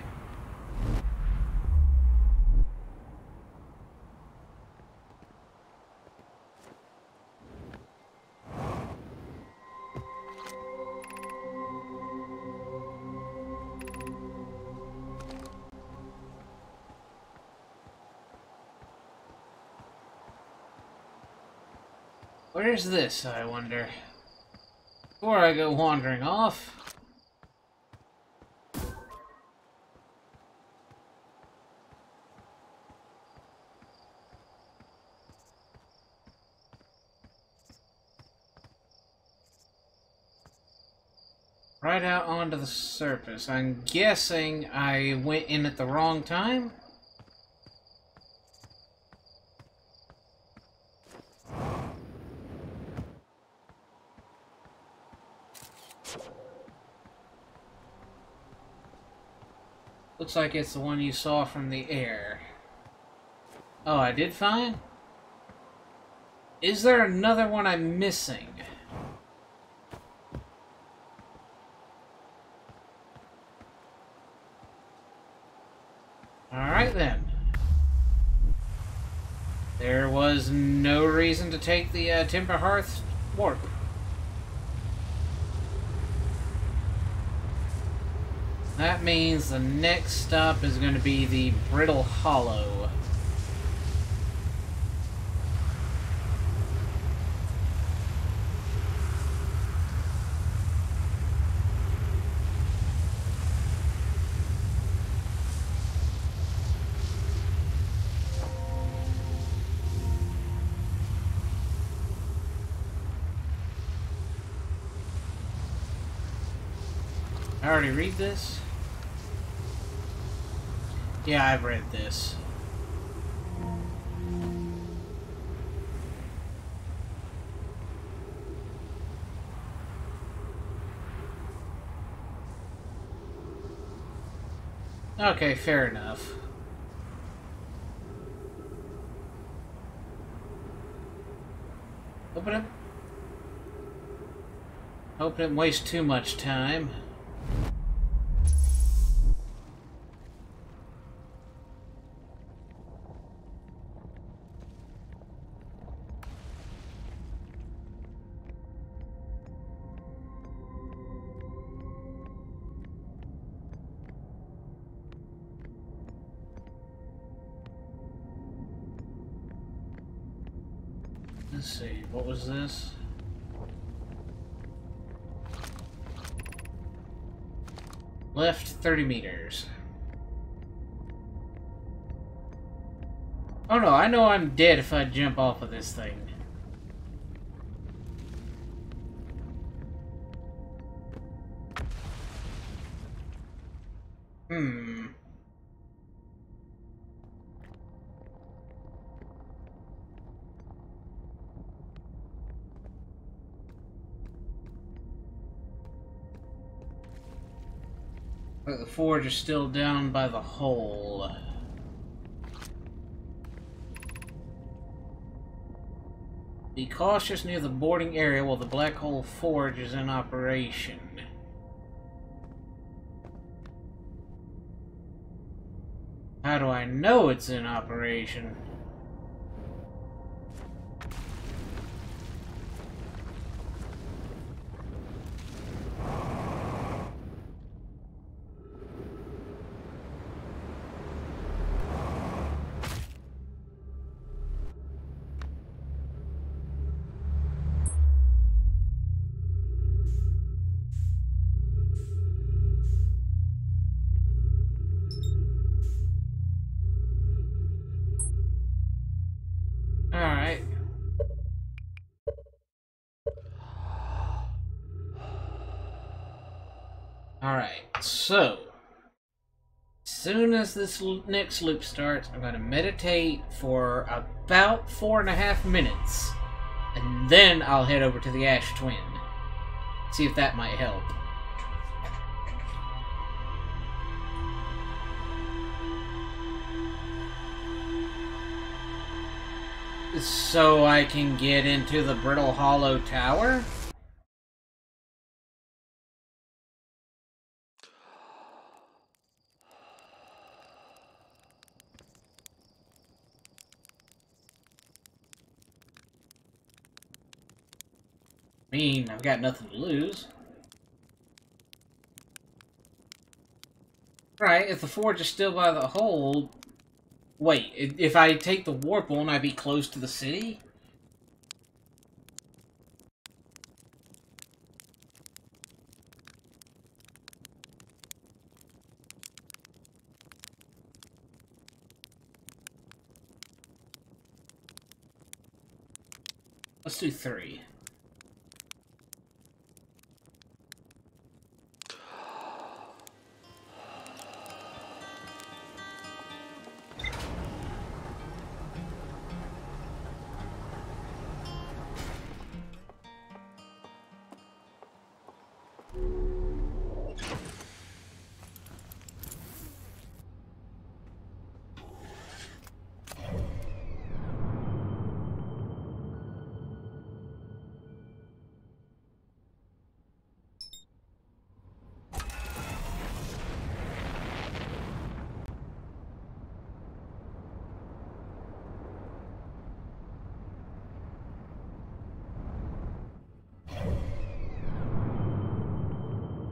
Where's this, I wonder? Before I go wandering off. Right out onto the surface. I'm guessing I went in at the wrong time? Looks like it's the one you saw from the air. Oh, I did find? Is there another one I'm missing? Alright then. There was no reason to take the timber hearth warp. That means the next stop is going to be the Brittle Hollow. I already read this? Yeah, I've read this. Okay, fair enough. Hope it didn't waste too much time. Let's see, what was this? Left 30 meters. Oh no, I know I'm dead if I jump off of this thing. But the forge is still down by the hole. Be cautious near the boarding area while the black hole forge is in operation. How do I know it's in operation? Alright. Alright, so as soon as this next loop starts, I'm going to meditate for about 4.5 minutes, and then I'll head over to the Ash Twin. See if that might help. So I can get into the Brittle Hollow Tower? I mean, I've got nothing to lose. Right, if the forge is still by the hold... Wait, if I take the warp, won't I be close to the city? Let's do 3.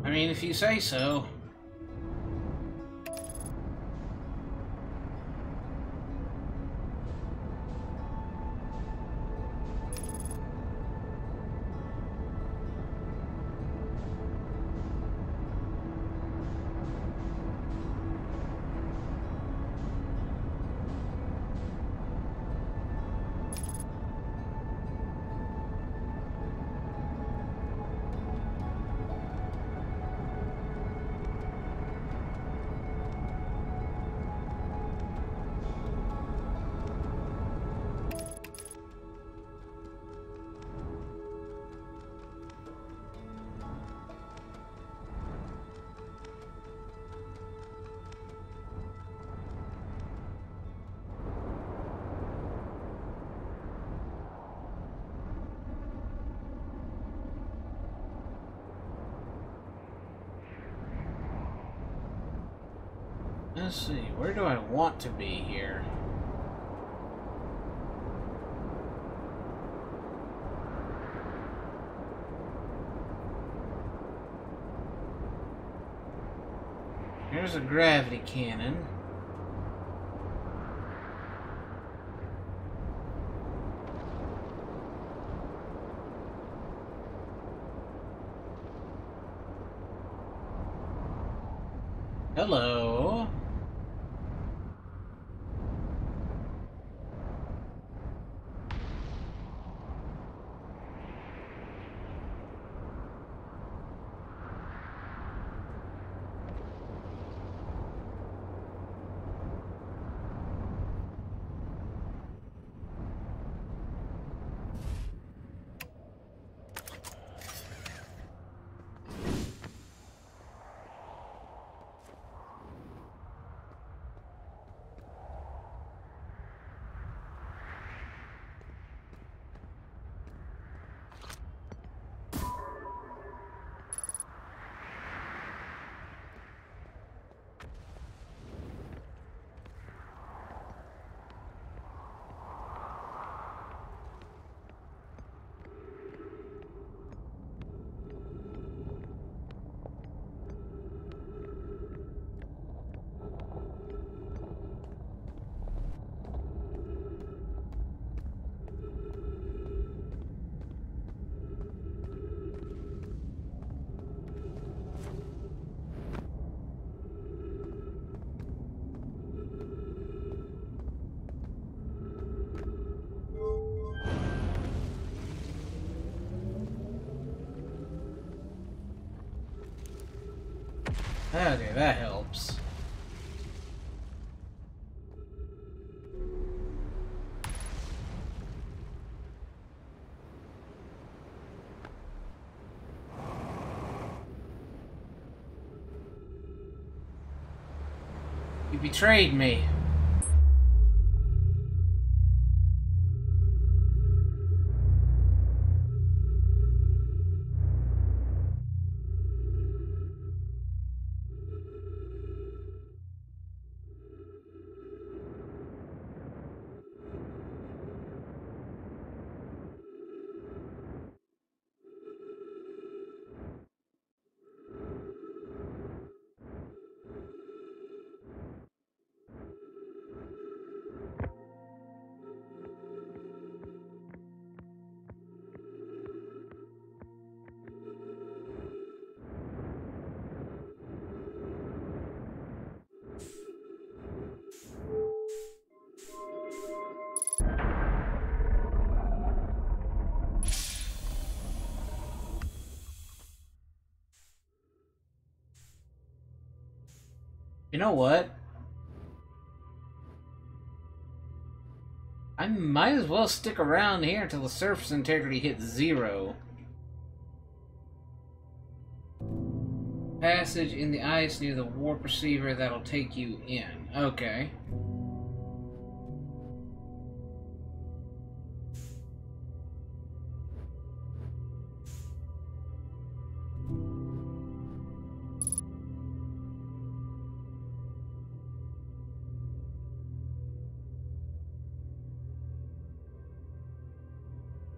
I mean, if you say so. Let's see, where do I want to be here? Here's a gravity cannon. Hello. Okay, that helps. You betrayed me. You know what? I might as well stick around here until the surface integrity hits 0. Passage in the ice near the warp receiver that'll take you in. Okay.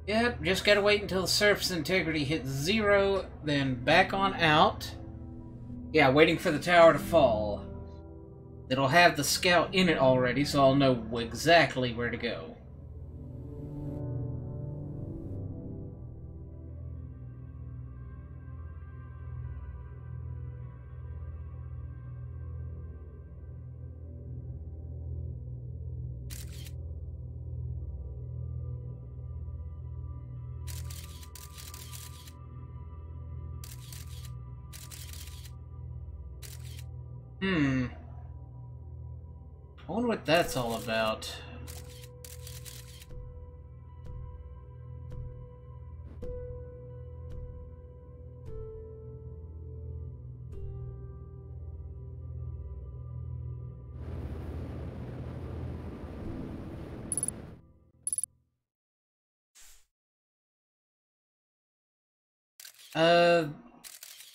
Yep, just gotta wait until the surface integrity hits 0, then back on out. Yeah, waiting for the tower to fall. It'll have the scout in it already, so I'll know exactly where to go. I wonder what that's all about.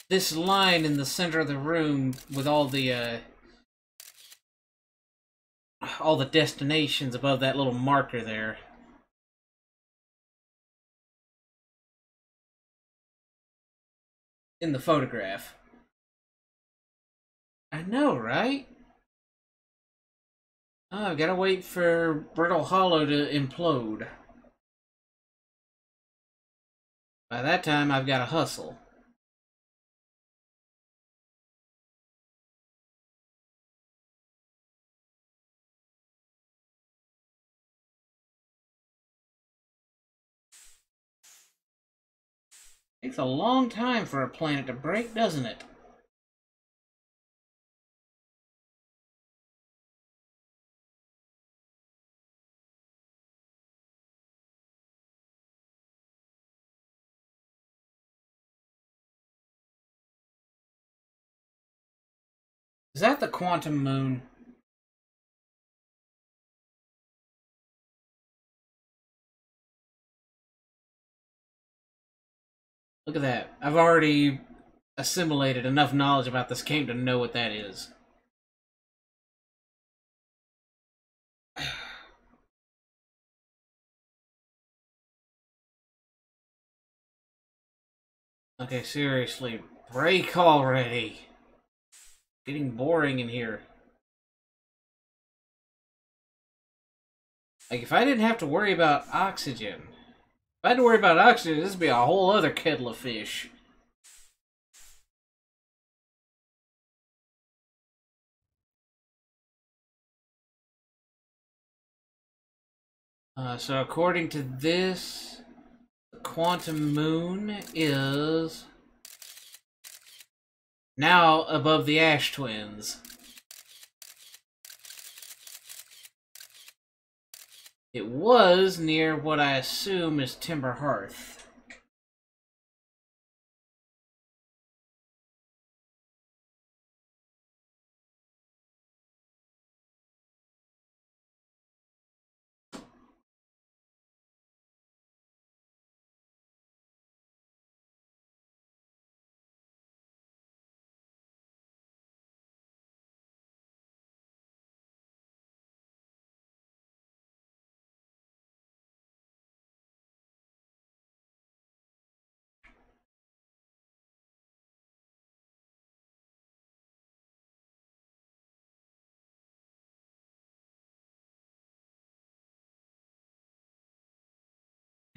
This line in the center of the room with all the destinations above that little marker there. In the photograph. I know, right? Oh, I've gotta wait for Brittle Hollow to implode. By that time, I've gotta hustle. Takes a long time for a planet to break, doesn't it? Is that the quantum moon? Look at that. I've already assimilated enough knowledge about this game to know what that is. Okay, seriously. Break already. Getting boring in here. Like, if I didn't have to worry about oxygen... If I had to worry about oxygen, this would be a whole other kettle of fish. So according to this, the quantum moon is now above the Ash Twins. It was near what I assume is Timber Hearth.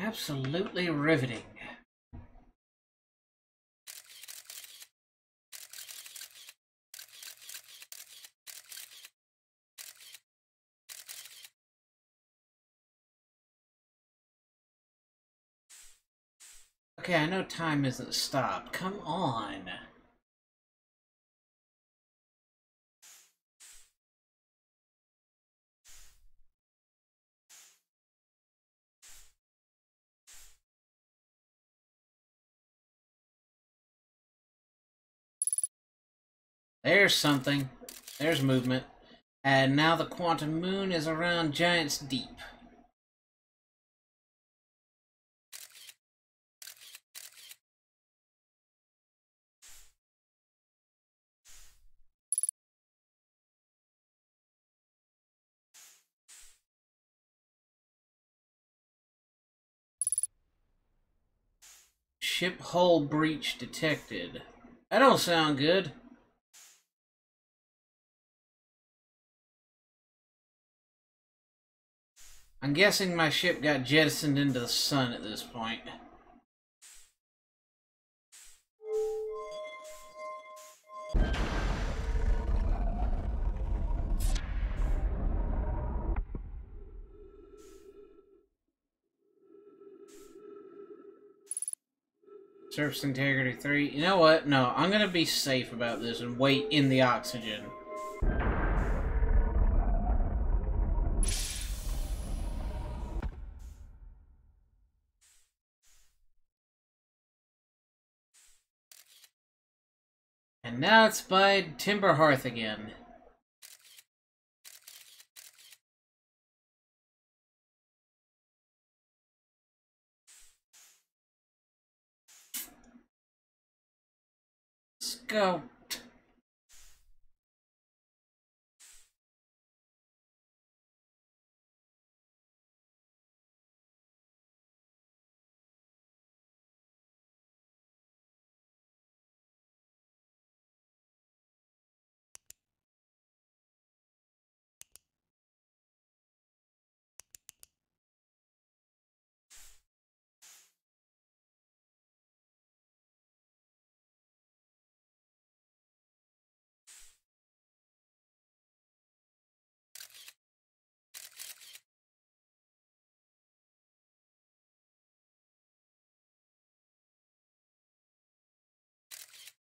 Absolutely riveting. Okay, I know time isn't stopped. Come on. There's something. There's movement. And now the quantum moon is around Giant's Deep. Ship hull breach detected. That don't sound good. I'm guessing my ship got jettisoned into the sun at this point. Surface integrity 3. You know what? No, I'm gonna be safe about this and wait in the oxygen. And now it's by Timber Hearth again. Let's go.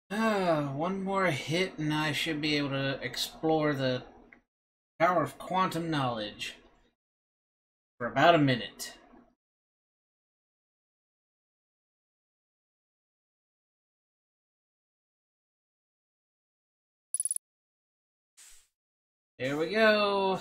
One more hit and I should be able to explore the power of quantum knowledge for about a minute. Here we go.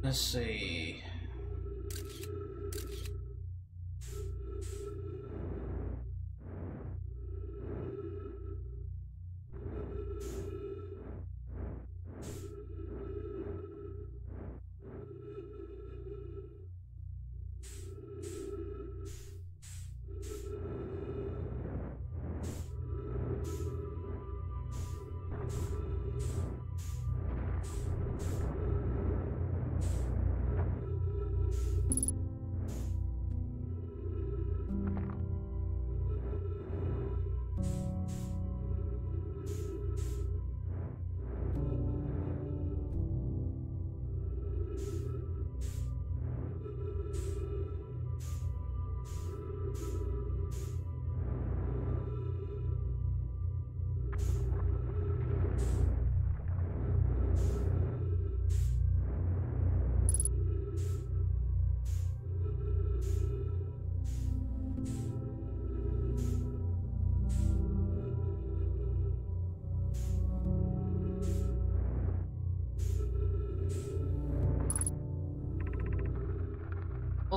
Let's see.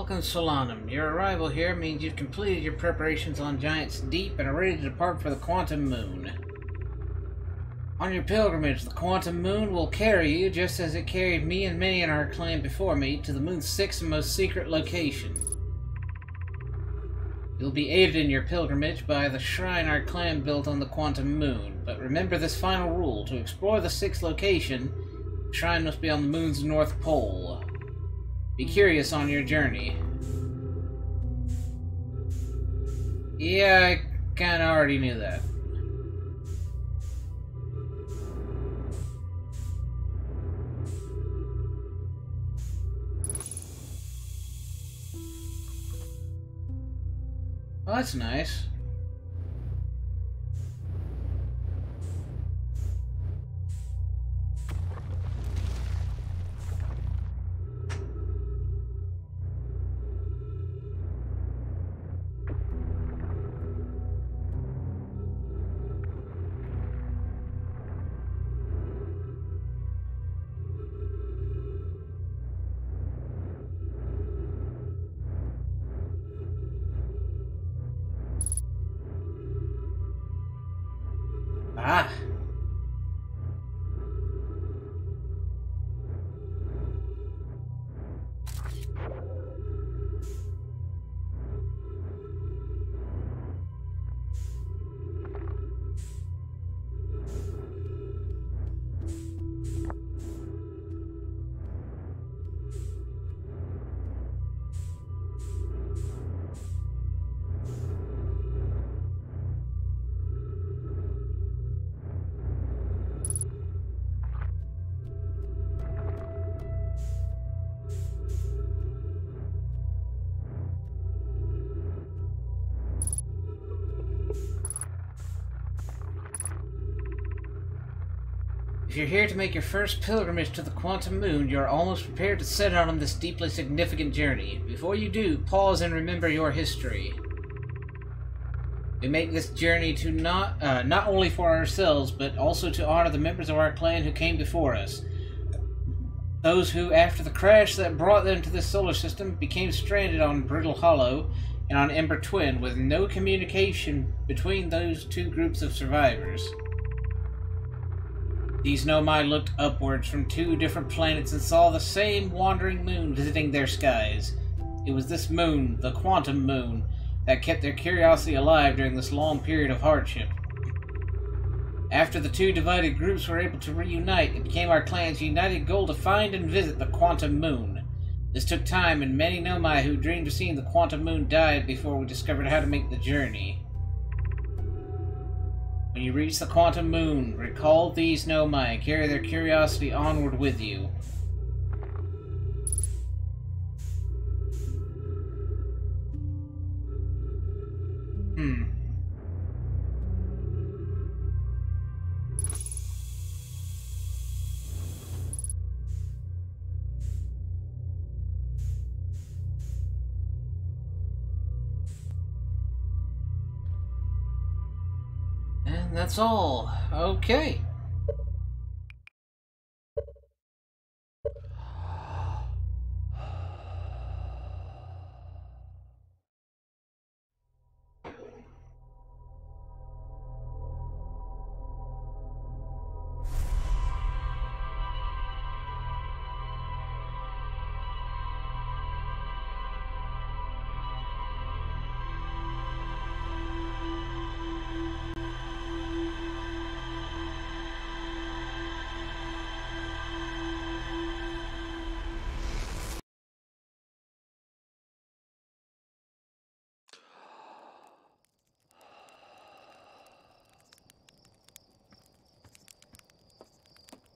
Welcome, Solanum. Your arrival here means you've completed your preparations on Giant's Deep and are ready to depart for the Quantum Moon. On your pilgrimage, the Quantum Moon will carry you, just as it carried me and many in our clan before me, to the Moon's sixth and most secret location. You'll be aided in your pilgrimage by the shrine our clan built on the Quantum Moon, but remember this final rule. To explore the sixth location, the shrine must be on the Moon's North Pole. Be curious on your journey. Yeah, I kinda already knew that. Well, that's nice. Ah. If you're here to make your first pilgrimage to the Quantum Moon, you're almost prepared to set out on this deeply significant journey. Before you do, pause and remember your history. We make this journey to not only for ourselves, but also to honor the members of our clan who came before us. Those who, after the crash that brought them to this solar system, became stranded on Brittle Hollow and on Ember Twin, with no communication between those two groups of survivors. These Nomai looked upwards from two different planets and saw the same wandering moon visiting their skies. It was this moon, the Quantum Moon, that kept their curiosity alive during this long period of hardship. After the two divided groups were able to reunite, it became our clan's united goal to find and visit the Quantum Moon. This took time, and many Nomai who dreamed of seeing the Quantum Moon died before we discovered how to make the journey. When you reach the Quantum Moon, recall these Nomai and carry their curiosity onward with you. And that's all. Okay.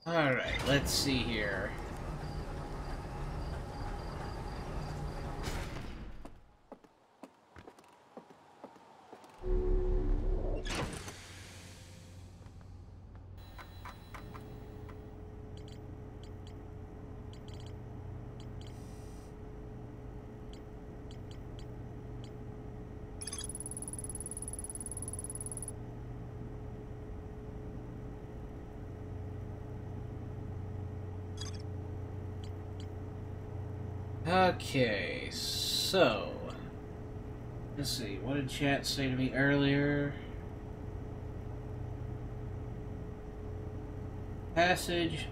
Alright, let's see here. Okay, So, let's see. What did chat say to me earlier? Passage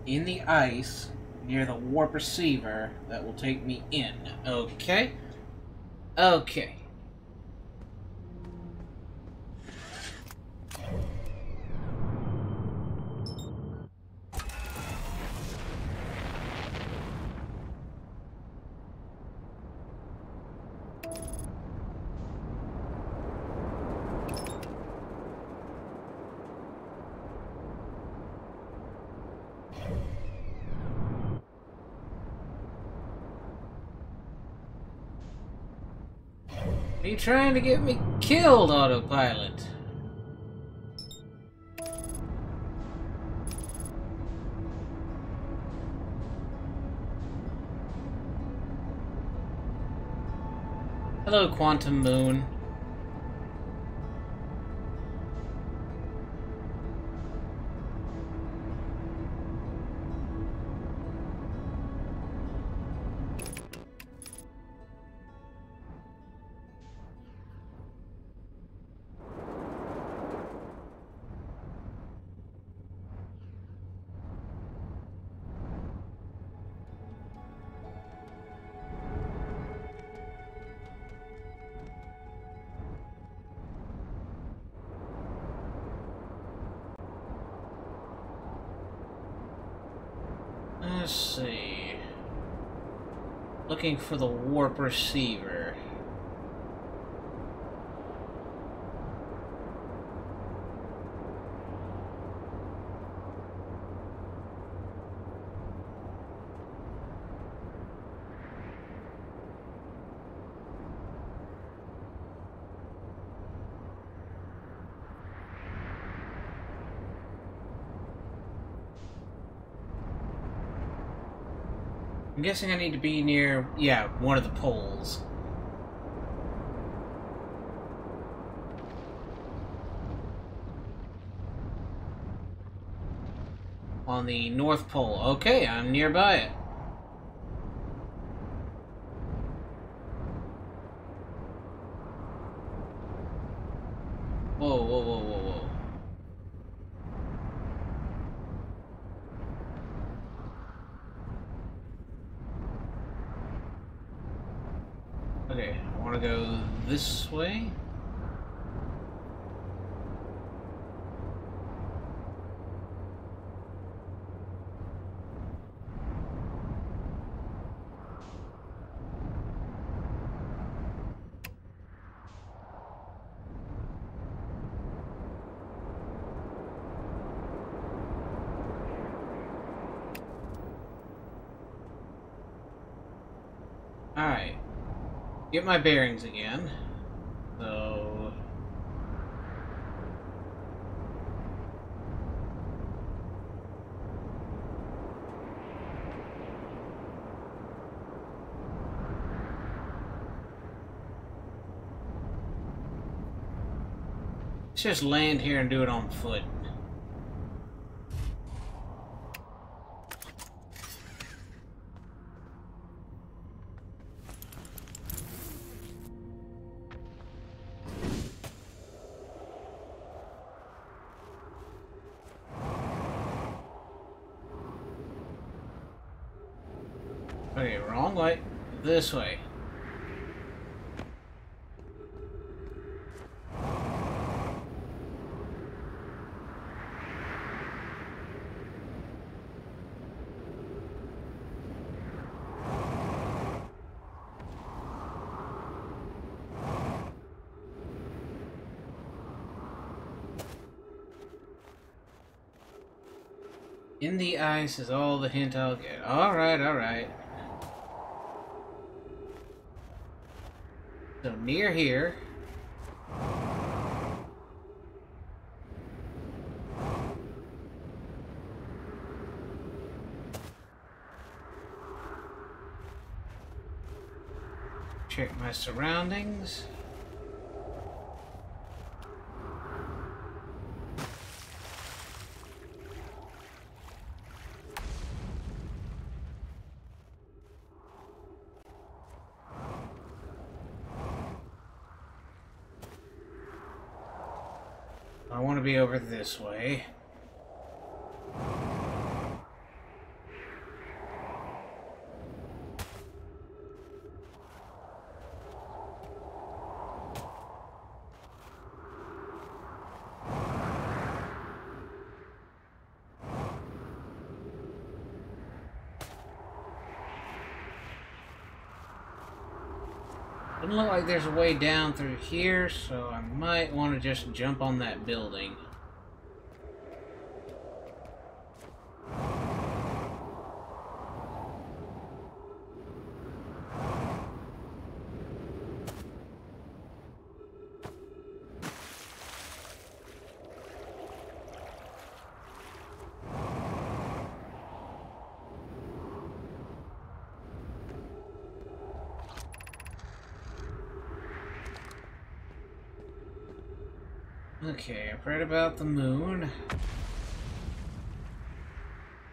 in the ice near the warp receiver that will take me in. Okay. Okay. Are you trying to get me killed, autopilot? Hello, Quantum Moon. Let's see. Looking for the warp receiver. I'm guessing I need to be near, yeah, one of the poles. On the North Pole. Okay, I'm nearby it. Whoa, whoa, whoa, whoa, whoa. Okay, I want to go this way. Alright. Get my bearings again. So... let's just land here and do it on foot. Okay, wrong way. This way. In the ice is all the hint I'll get. Alright, alright. So near here. Check my surroundings. I want to be over this way. Doesn't look like there's a way down through here, so I might want to just jump on that building. Okay, I've read about the moon.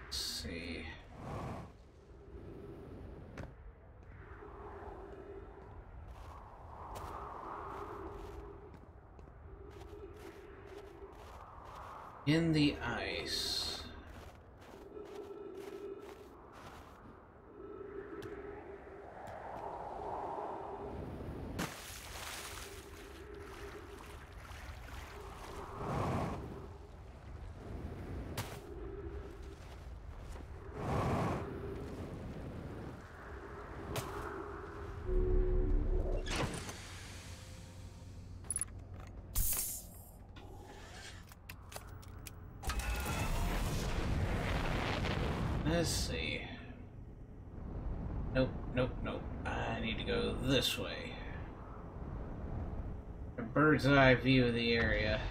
Let's see. In the ice. Let's see. Nope, nope, nope. I need to go this way. A bird's eye view of the area.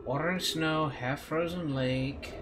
Water and snow, half-frozen lake.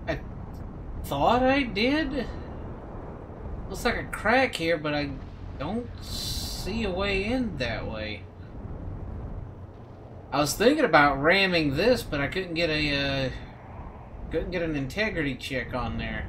I thought I did. Looks like a crack here, but I don't see a way in that way. I was thinking about ramming this, but I couldn't get an integrity check on there.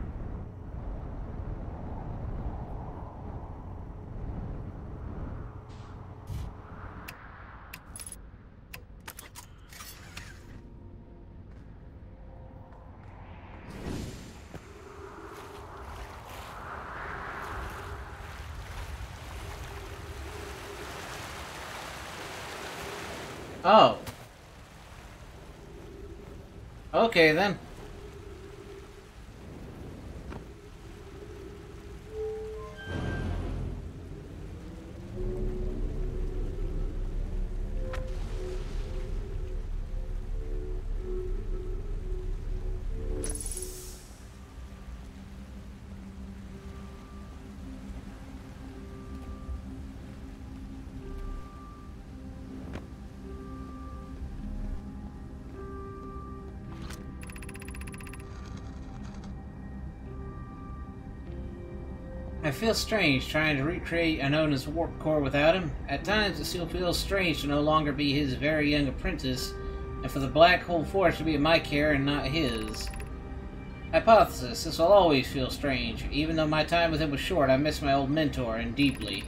Oh. Okay, then. I feel strange trying to recreate Anona's warp core without him. At times it still feels strange to no longer be his very young apprentice, and for the Black Hole Forge to be in my care and not his. Hypothesis, this will always feel strange. Even though my time with him was short, I miss my old mentor, and deeply.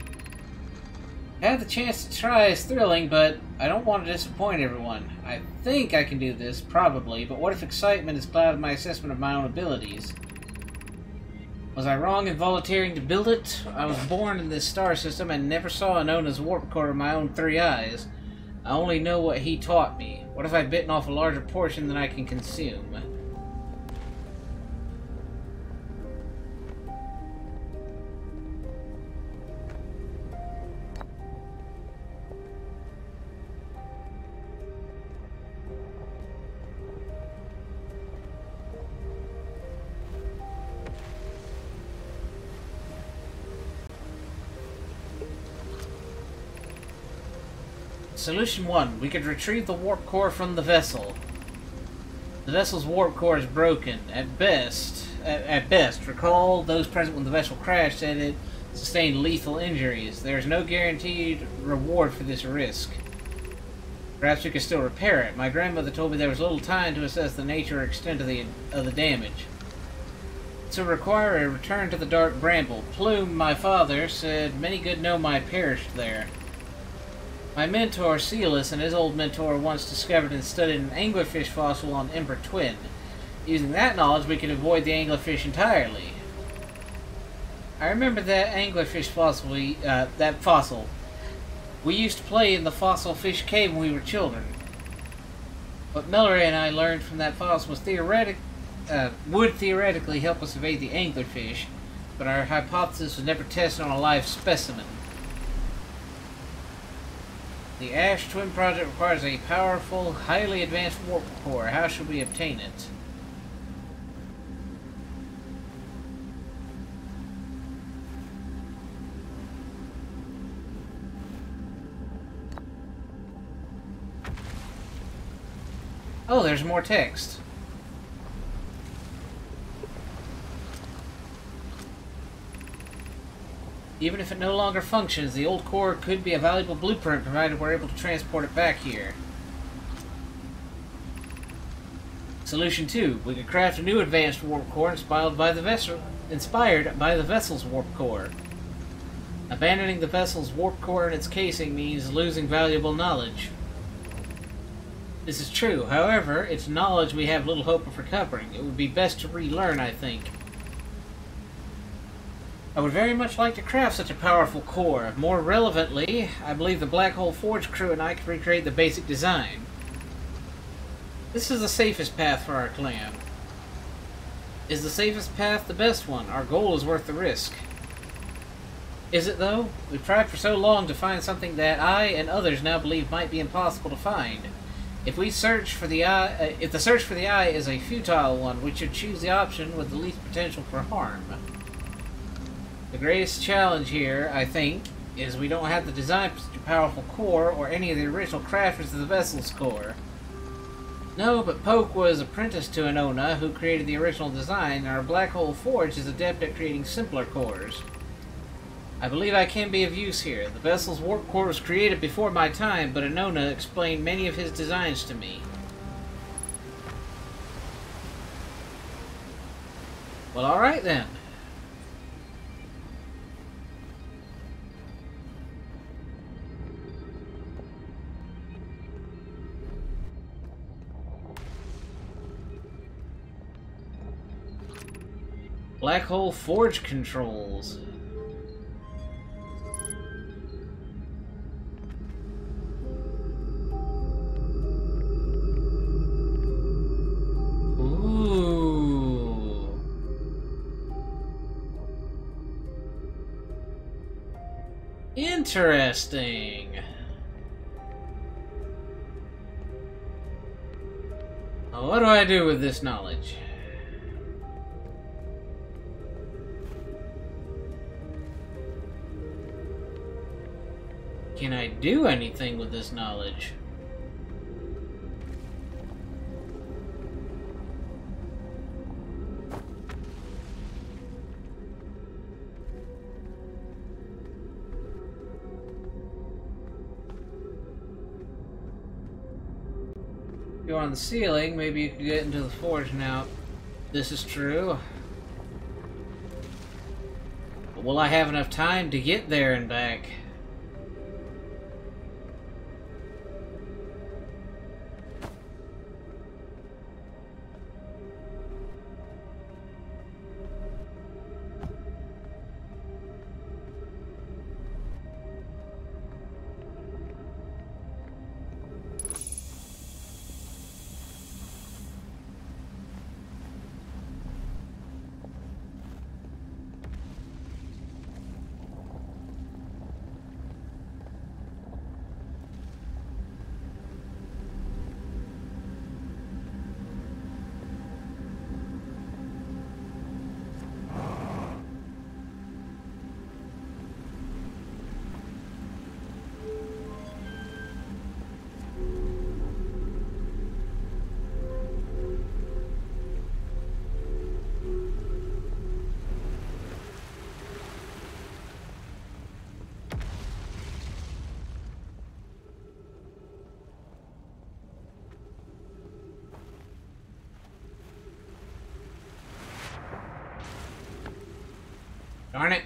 To have the chance to try is thrilling, but I don't want to disappoint everyone. I think I can do this, probably, but what if excitement has clouded my assessment of my own abilities? Was I wrong in volunteering to build it? I was born in this star system and never saw Anona's warp core with my own 3 eyes. I only know what he taught me. What if I've bitten off a larger portion than I can consume? Solution 1. We could retrieve the warp core from the vessel. The vessel's warp core is broken. At best, recall those present when the vessel crashed said it sustained lethal injuries. There is no guaranteed reward for this risk. Perhaps we could still repair it. My grandmother told me there was little time to assess the nature or extent of the damage. To require a return to the Dark Bramble. Plume, my father, said many good Nomai perished there. My mentor, Celis, and his old mentor once discovered and studied an anglerfish fossil on Emperor Twin. Using that knowledge, we could avoid the anglerfish entirely. I remember that anglerfish fossil. We used to play in the fossil fish cave when we were children. What Melloray and I learned from that fossil was would theoretically help us evade the anglerfish, but our hypothesis was never tested on a live specimen. The Ash Twin Project requires a powerful, highly advanced warp core. How should we obtain it? Oh, there's more text. Even if it no longer functions, the old core could be a valuable blueprint provided we're able to transport it back here. Solution 2. We could craft a new advanced warp core inspired by the vessel's warp core. Abandoning the vessel's warp core in its casing means losing valuable knowledge. This is true. However, it's knowledge we have little hope of recovering. It would be best to relearn, I think. I would very much like to craft such a powerful core. More relevantly, I believe the Black Hole Forge crew and I can recreate the basic design. This is the safest path for our clan. Is the safest path the best one? Our goal is worth the risk. Is it though? We've tried for so long to find something that I and others now believe might be impossible to find. If the search for the eye is a futile one, we should choose the option with the least potential for harm. The greatest challenge here, I think, is we don't have the design for such a powerful core or any of the original crafters of the vessel's core. No, but Poke was apprenticed to Anona, who created the original design, and our Black Hole Forge is adept at creating simpler cores. I believe I can be of use here. The vessel's warp core was created before my time, but Anona explained many of his designs to me. Well, alright then. Black Hole Forge controls. Ooh. Interesting. Now, what do I do with this knowledge? Can I do anything with this knowledge? door on the ceiling, maybe you could get into the forge now. This is true. But will I have enough time to get there and back? Darn it.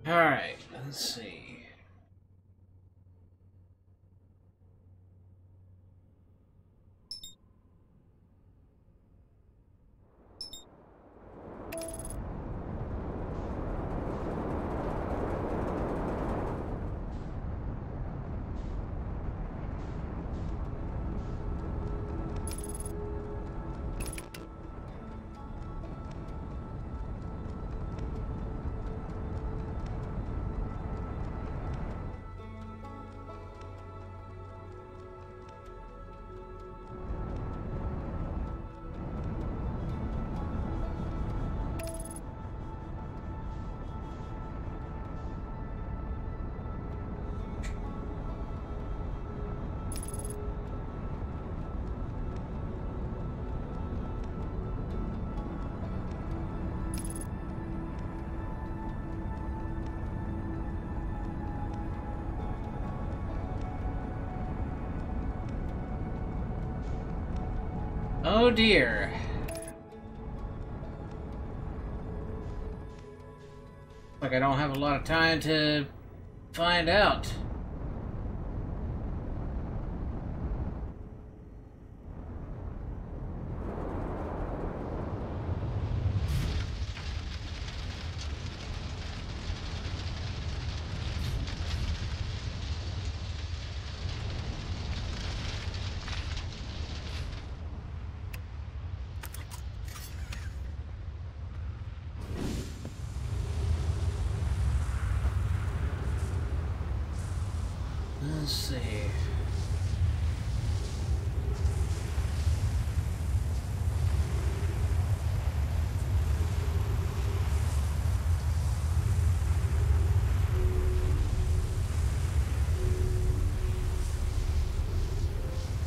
Alright, let's see. Oh dear. Like I don't have a lot of time to find out. Let's see.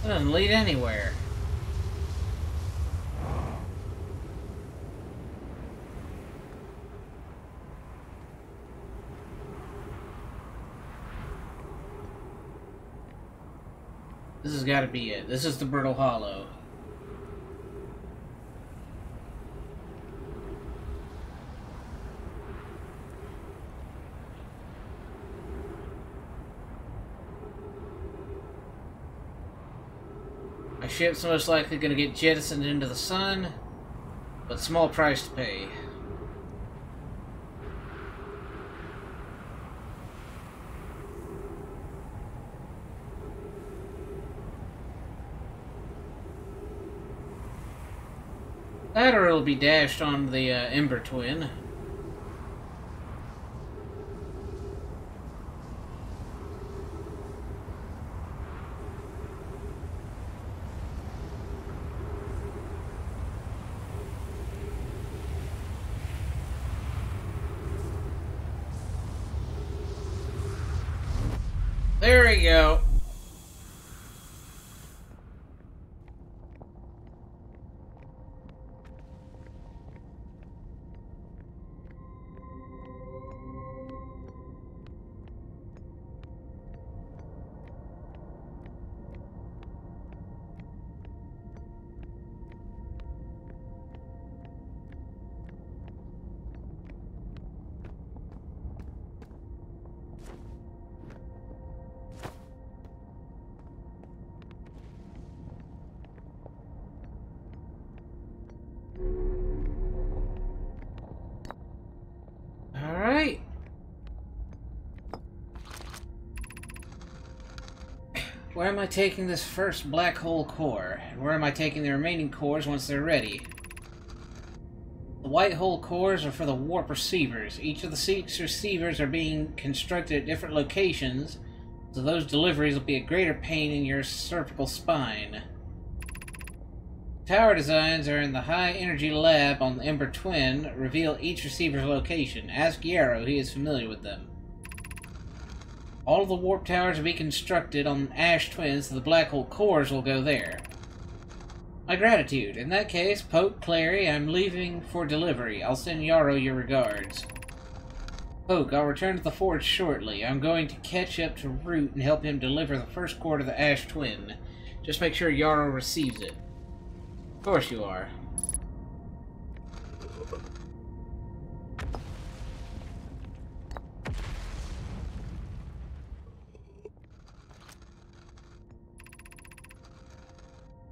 It doesn't lead anywhere. This has got to be it. This is the Brittle Hollow. My ship's most likely going to get jettisoned into the sun, but small price to pay. That or it'll be dashed on the Ember Twin. There we go. Alright. Where am I taking this first black hole core? And where am I taking the remaining cores once they're ready? The white hole cores are for the warp receivers. Each of the 6 receivers are being constructed at different locations, so those deliveries will be a greater pain in your cervical spine. Tower designs are in the high energy lab on the Ember Twin. Reveal each receiver's location. Ask Yarrow, he is familiar with them. All of the warp towers will be constructed on Ash Twin, so the black hole cores will go there. My gratitude. In that case, Poke, Clary, I'm leaving for delivery. I'll send Yarrow your regards. Poke, I'll return to the forge shortly. I'm going to catch up to Root and help him deliver the first core to the Ash Twin. Just make sure Yarrow receives it. Of course you are.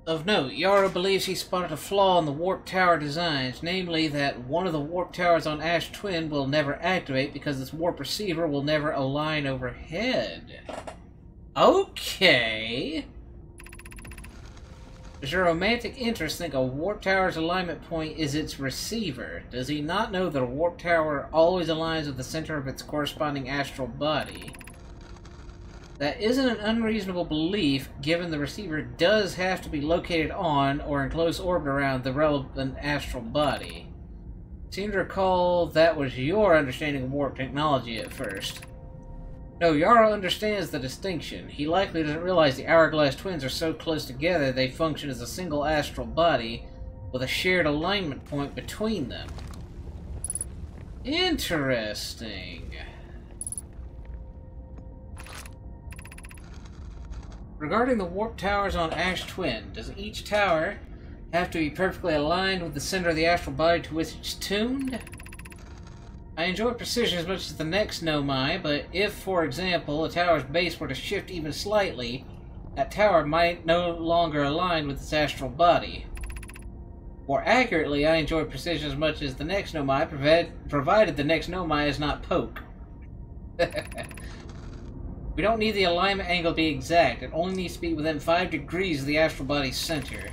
Of note, Yarrow believes he spotted a flaw in the warp tower designs, namely that one of the warp towers on Ash Twin will never activate because its warp receiver will never align overhead. Okay. Does your romantic interest think a warp tower's alignment point is its receiver? Does he not know that a warp tower always aligns with the center of its corresponding astral body? That isn't an unreasonable belief, given the receiver does have to be located on or in close orbit around the relevant astral body. Seem to recall that was your understanding of warp technology at first. No, Yarrow understands the distinction. He likely doesn't realize the Hourglass Twins are so close together they function as a single astral body with a shared alignment point between them. Interesting. Regarding the warp towers on Ash Twin, does each tower have to be perfectly aligned with the center of the astral body to which it's tuned? I enjoy precision as much as the next Nomai, but if, for example, a tower's base were to shift even slightly, that tower might no longer align with its astral body. More accurately, I enjoy precision as much as the next Nomai, provided the next Nomai is not Poke. We don't need the alignment angle to be exact, it only needs to be within 5 degrees of the astral body's center.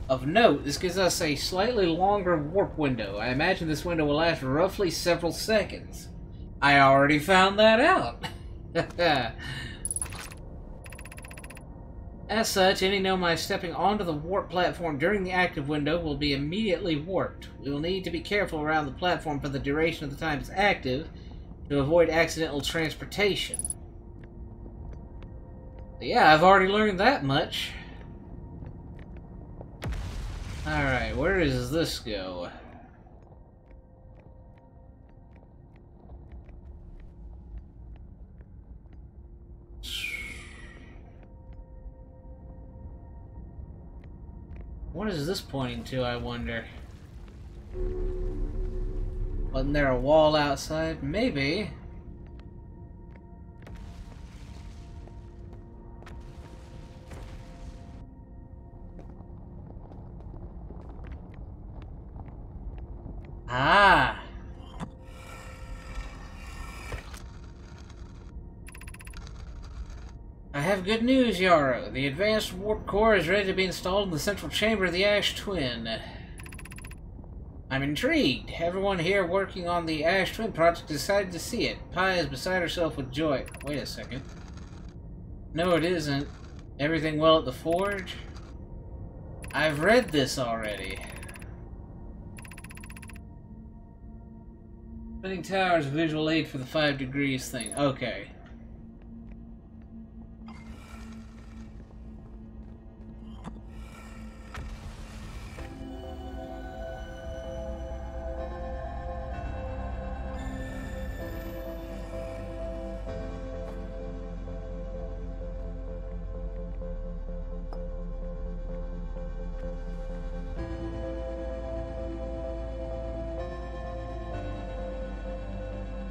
Of note, this gives us a slightly longer warp window. I imagine this window will last roughly several seconds. I already found that out! As such, any Nomai stepping onto the warp platform during the active window will be immediately warped. We will need to be careful around the platform for the duration of the time it's active to avoid accidental transportation. Yeah, I've already learned that much. Alright, where does this go? What is this pointing to, I wonder? Wasn't there a wall outside? Maybe. Ah! I have good news, Yarrow. The advanced warp core is ready to be installed in the central chamber of the Ash Twin. I'm intrigued. Everyone here working on the Ash Twin project decided to see it. Pi is beside herself with joy. Wait a second. No, it isn't. Everything well at the forge? I've read this already. Spinning towers, visual aid for the 5 degrees thing. Okay.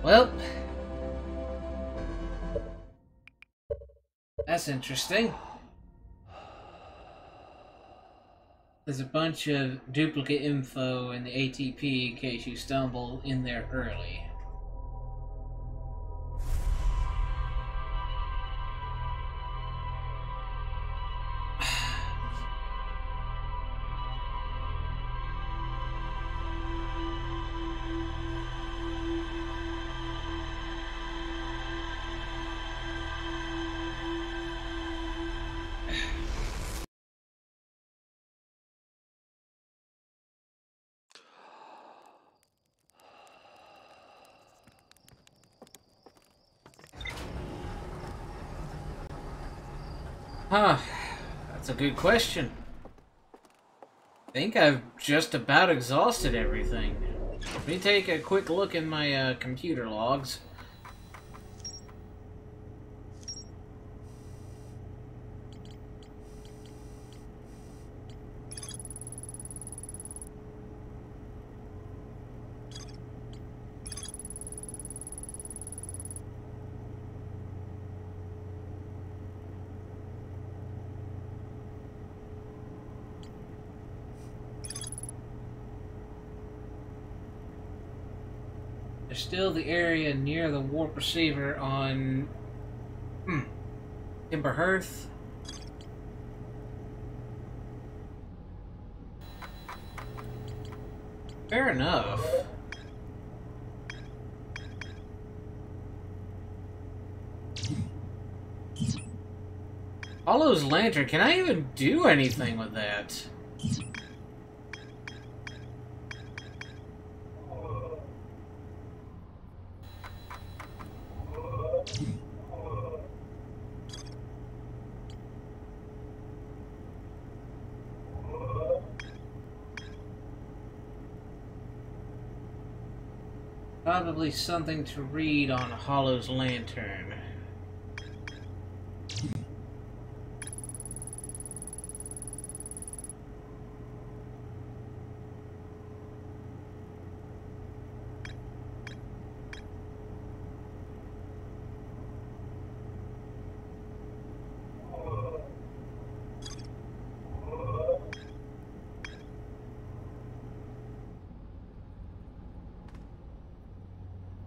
Well, that's interesting. There's a bunch of duplicate info in the ATP in case you stumble in there early. Huh. That's a good question. I think I've just about exhausted everything. Let me take a quick look in my computer logs. There's still the area near the warp receiver on Timber Hearth. Fair enough. Hollow's lantern, can I even do anything with that? Probably something to read on Hollow's lantern.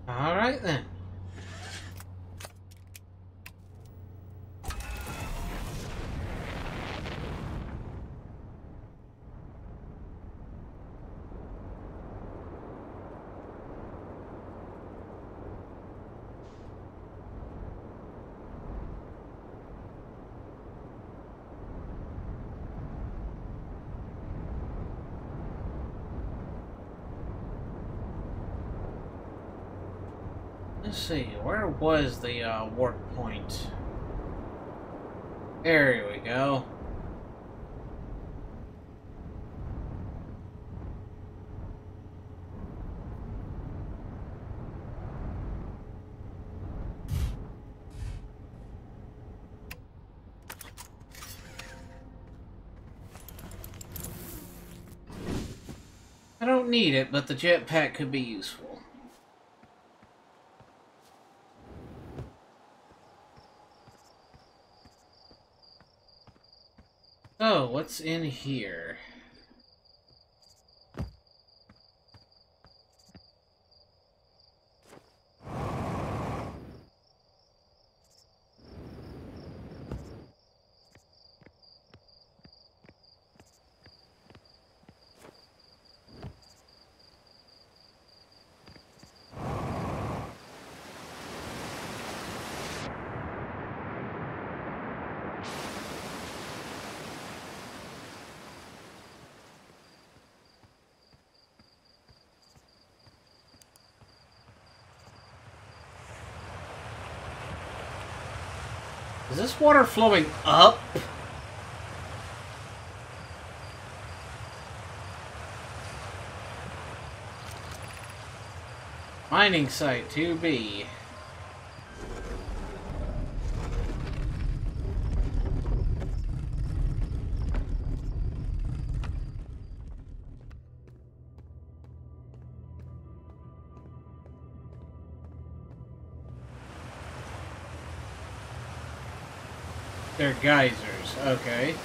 Alright then. Let's see, where was the warp point? There we go. I don't need it, but the jetpack could be useful. Oh, what's in here? Is this water flowing up? Mining site 2B. They're geysers, okay.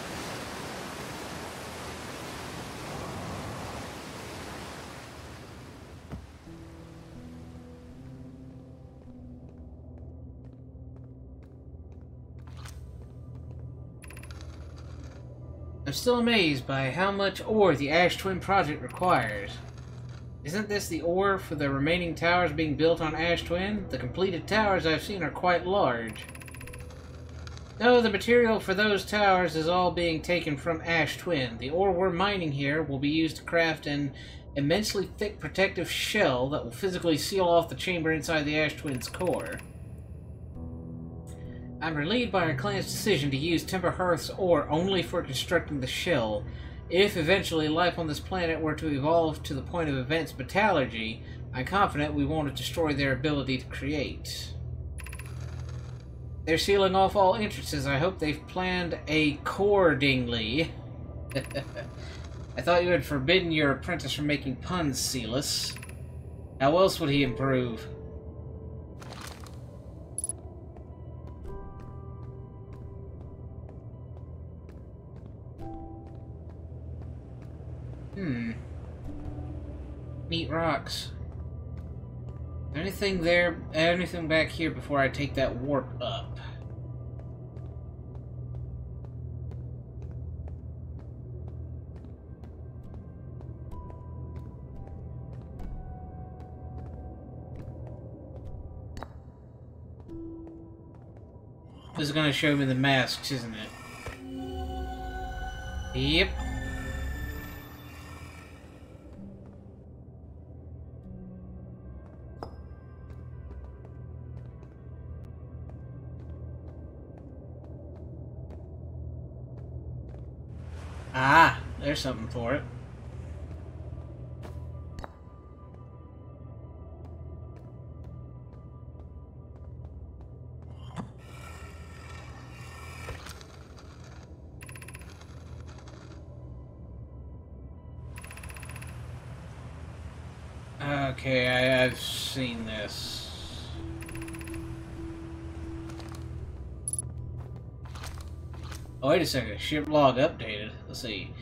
I'm still amazed by how much ore the Ash Twin project requires. Isn't this the ore for the remaining towers being built on Ash Twin? The completed towers I've seen are quite large. No, the material for those towers is all being taken from Ash Twin. The ore we're mining here will be used to craft an immensely thick protective shell that will physically seal off the chamber inside the Ash Twin's core. I'm relieved by our clan's decision to use Timber Hearth's ore only for constructing the shell. If eventually life on this planet were to evolve to the point of advanced metallurgy, I'm confident we won't destroy their ability to create. They're sealing off all entrances. I hope they've planned accordingly. I thought you had forbidden your apprentice from making puns, Celis. How else would he improve? Neat rocks. Anything there, anything back here before I take that warp up? This is going to show me the masks, isn't it? Yep. Ah, there's something for it. Okay, I've seen this. Oh, wait a second. Ship log updated. Let's see.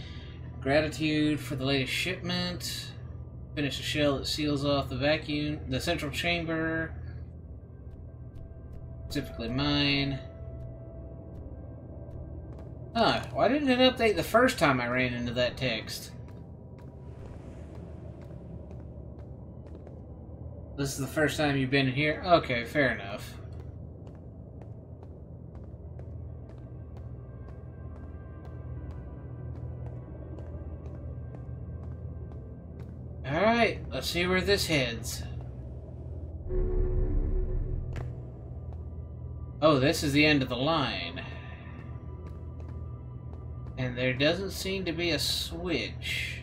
Gratitude for the latest shipment. Finish the shell that seals off the vacuum. The central chamber. Specifically mine. Huh. Why didn't it update the first time I ran into that text? This is the first time you've been here? Okay, fair enough. Alright, let's see where this heads. Oh, this is the end of the line. And there doesn't seem to be a switch.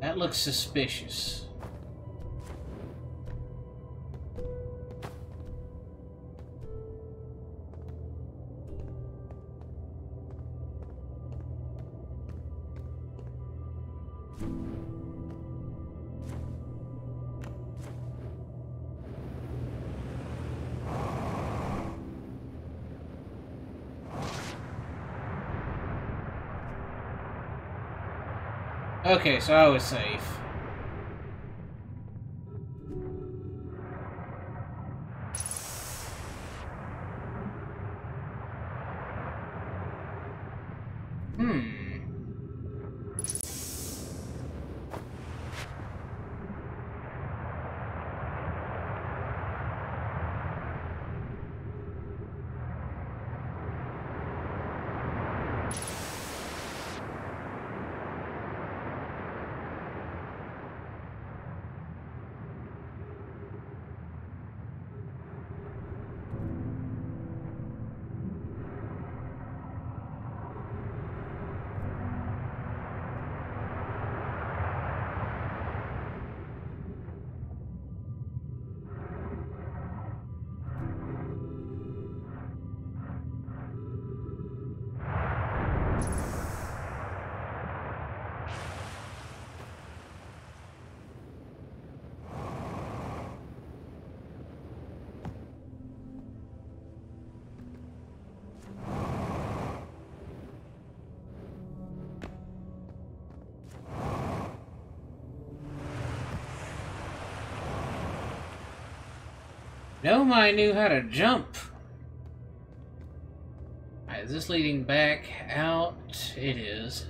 That looks suspicious. Okay, so I was safe. I knew how to jump. Alright, is this leading back out? It is.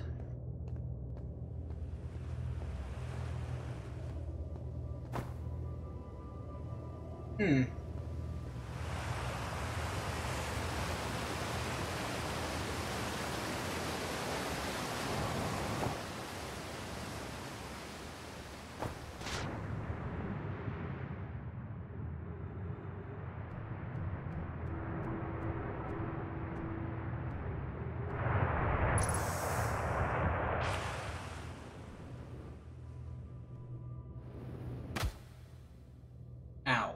Ow.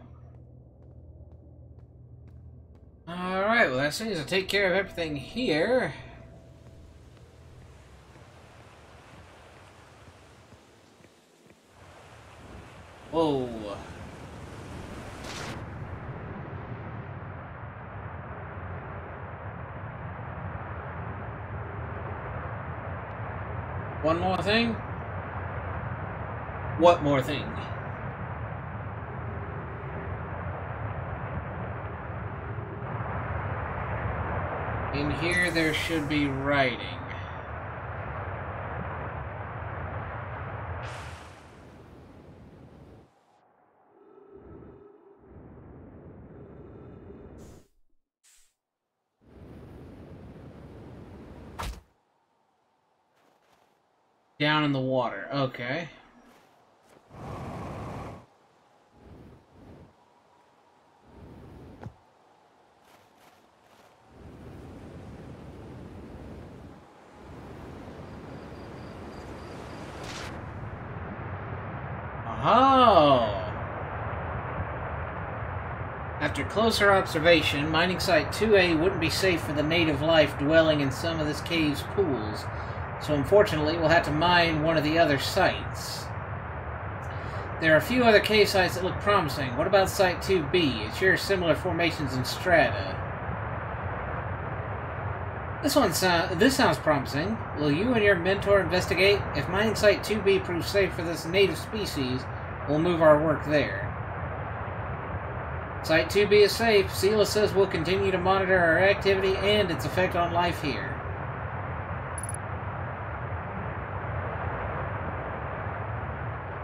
Alright, well, as soon as I take care of everything here... Whoa. One more thing? What more thing? In here there should be writing. Down in the water, okay. Oh! After closer observation, mining site 2A wouldn't be safe for the native life dwelling in some of this cave's pools, so unfortunately we'll have to mine one of the other sites. There are a few other cave sites that look promising. What about site 2B? It shares similar formations and strata. This sounds promising. Will you and your mentor investigate? If mining site 2B proves safe for this native species, we'll move our work there. Site 2B is safe. Sela says we'll continue to monitor our activity and its effect on life here.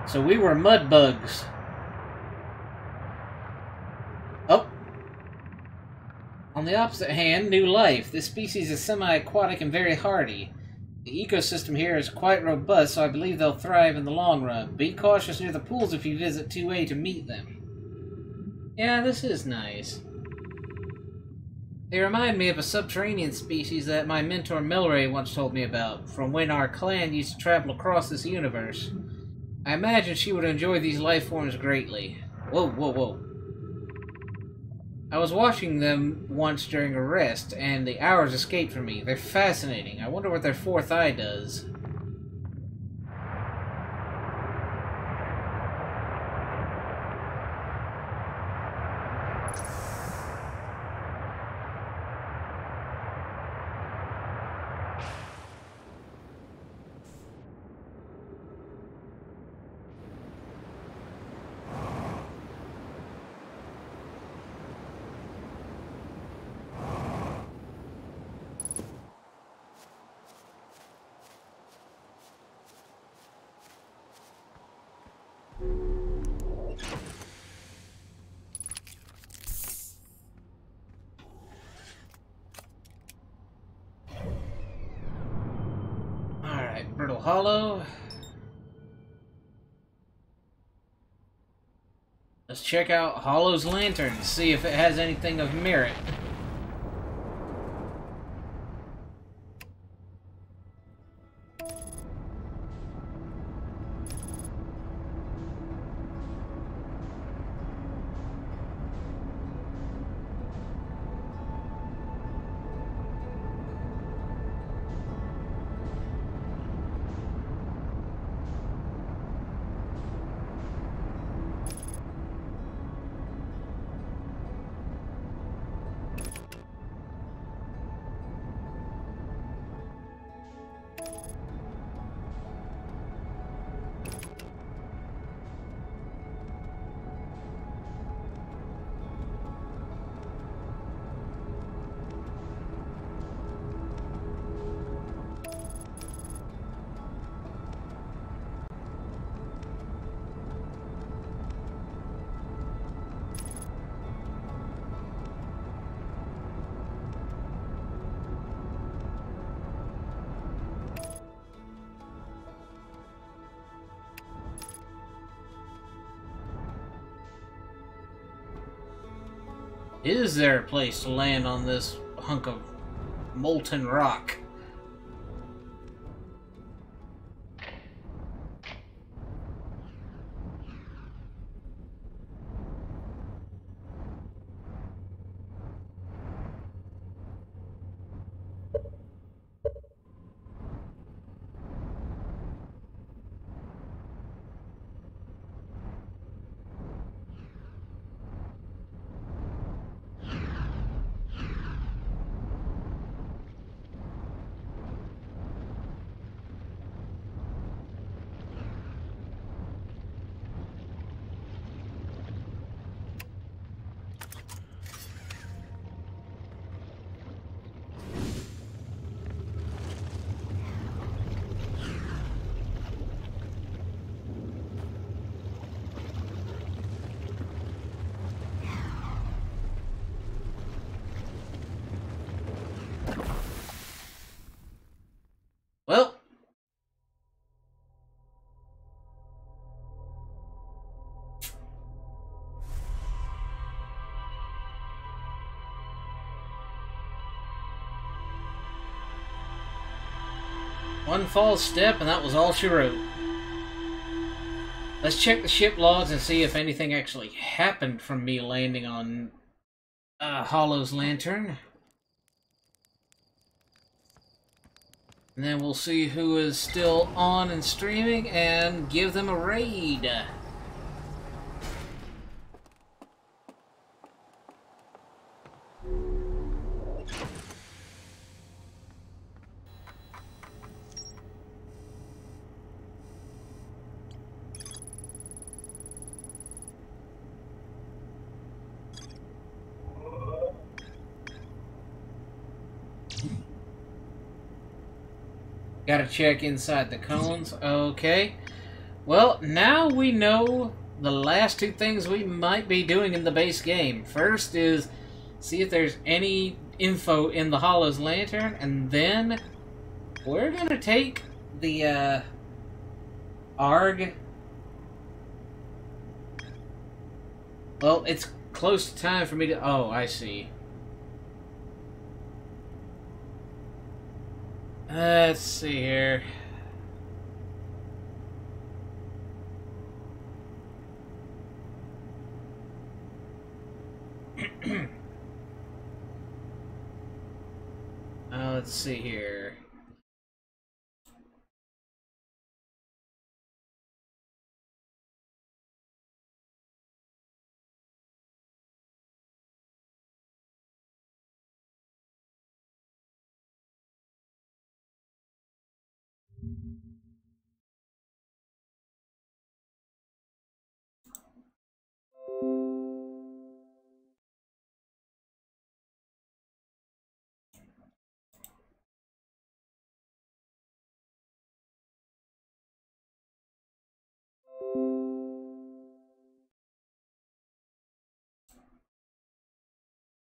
So we were mud bugs. Oh. On the opposite hand, new life. This species is semi-aquatic and very hardy. The ecosystem here is quite robust, so I believe they'll thrive in the long run. Be cautious near the pools if you visit 2A to meet them. Yeah, this is nice. They remind me of a subterranean species that my mentor Milray once told me about, from when our clan used to travel across this universe. I imagine she would enjoy these life forms greatly. Whoa, whoa, whoa. I was watching them once during a rest, and the hours escaped from me. They're fascinating. I wonder what their fourth eye does. Brittle Hollow. Let's check out Hollow's lantern, see if it has anything of merit. Is there a place to land on this hunk of molten rock? Well, one false step and that was all she wrote. Let's check the ship logs and see if anything actually happened from me landing on Hollow's lantern. And then we'll see who is still on and streaming and give them a raid. Gotta check inside the cones. Okay. Well, now we know the last two things we might be doing in the base game. First is see if there's any info in the Hollow's lantern, and then we're gonna take the ARG. Well, it's close to time for me to... Oh, I see. Let's see here. Let's see here.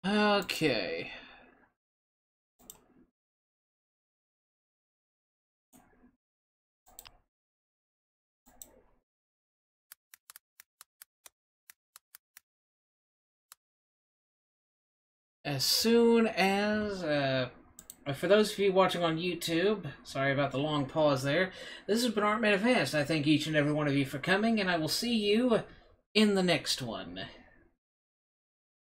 Okay. As soon as, for those of you watching on YouTube, sorry about the long pause there, this has been Artman Advanced. I thank each and every one of you for coming, and I will see you in the next one.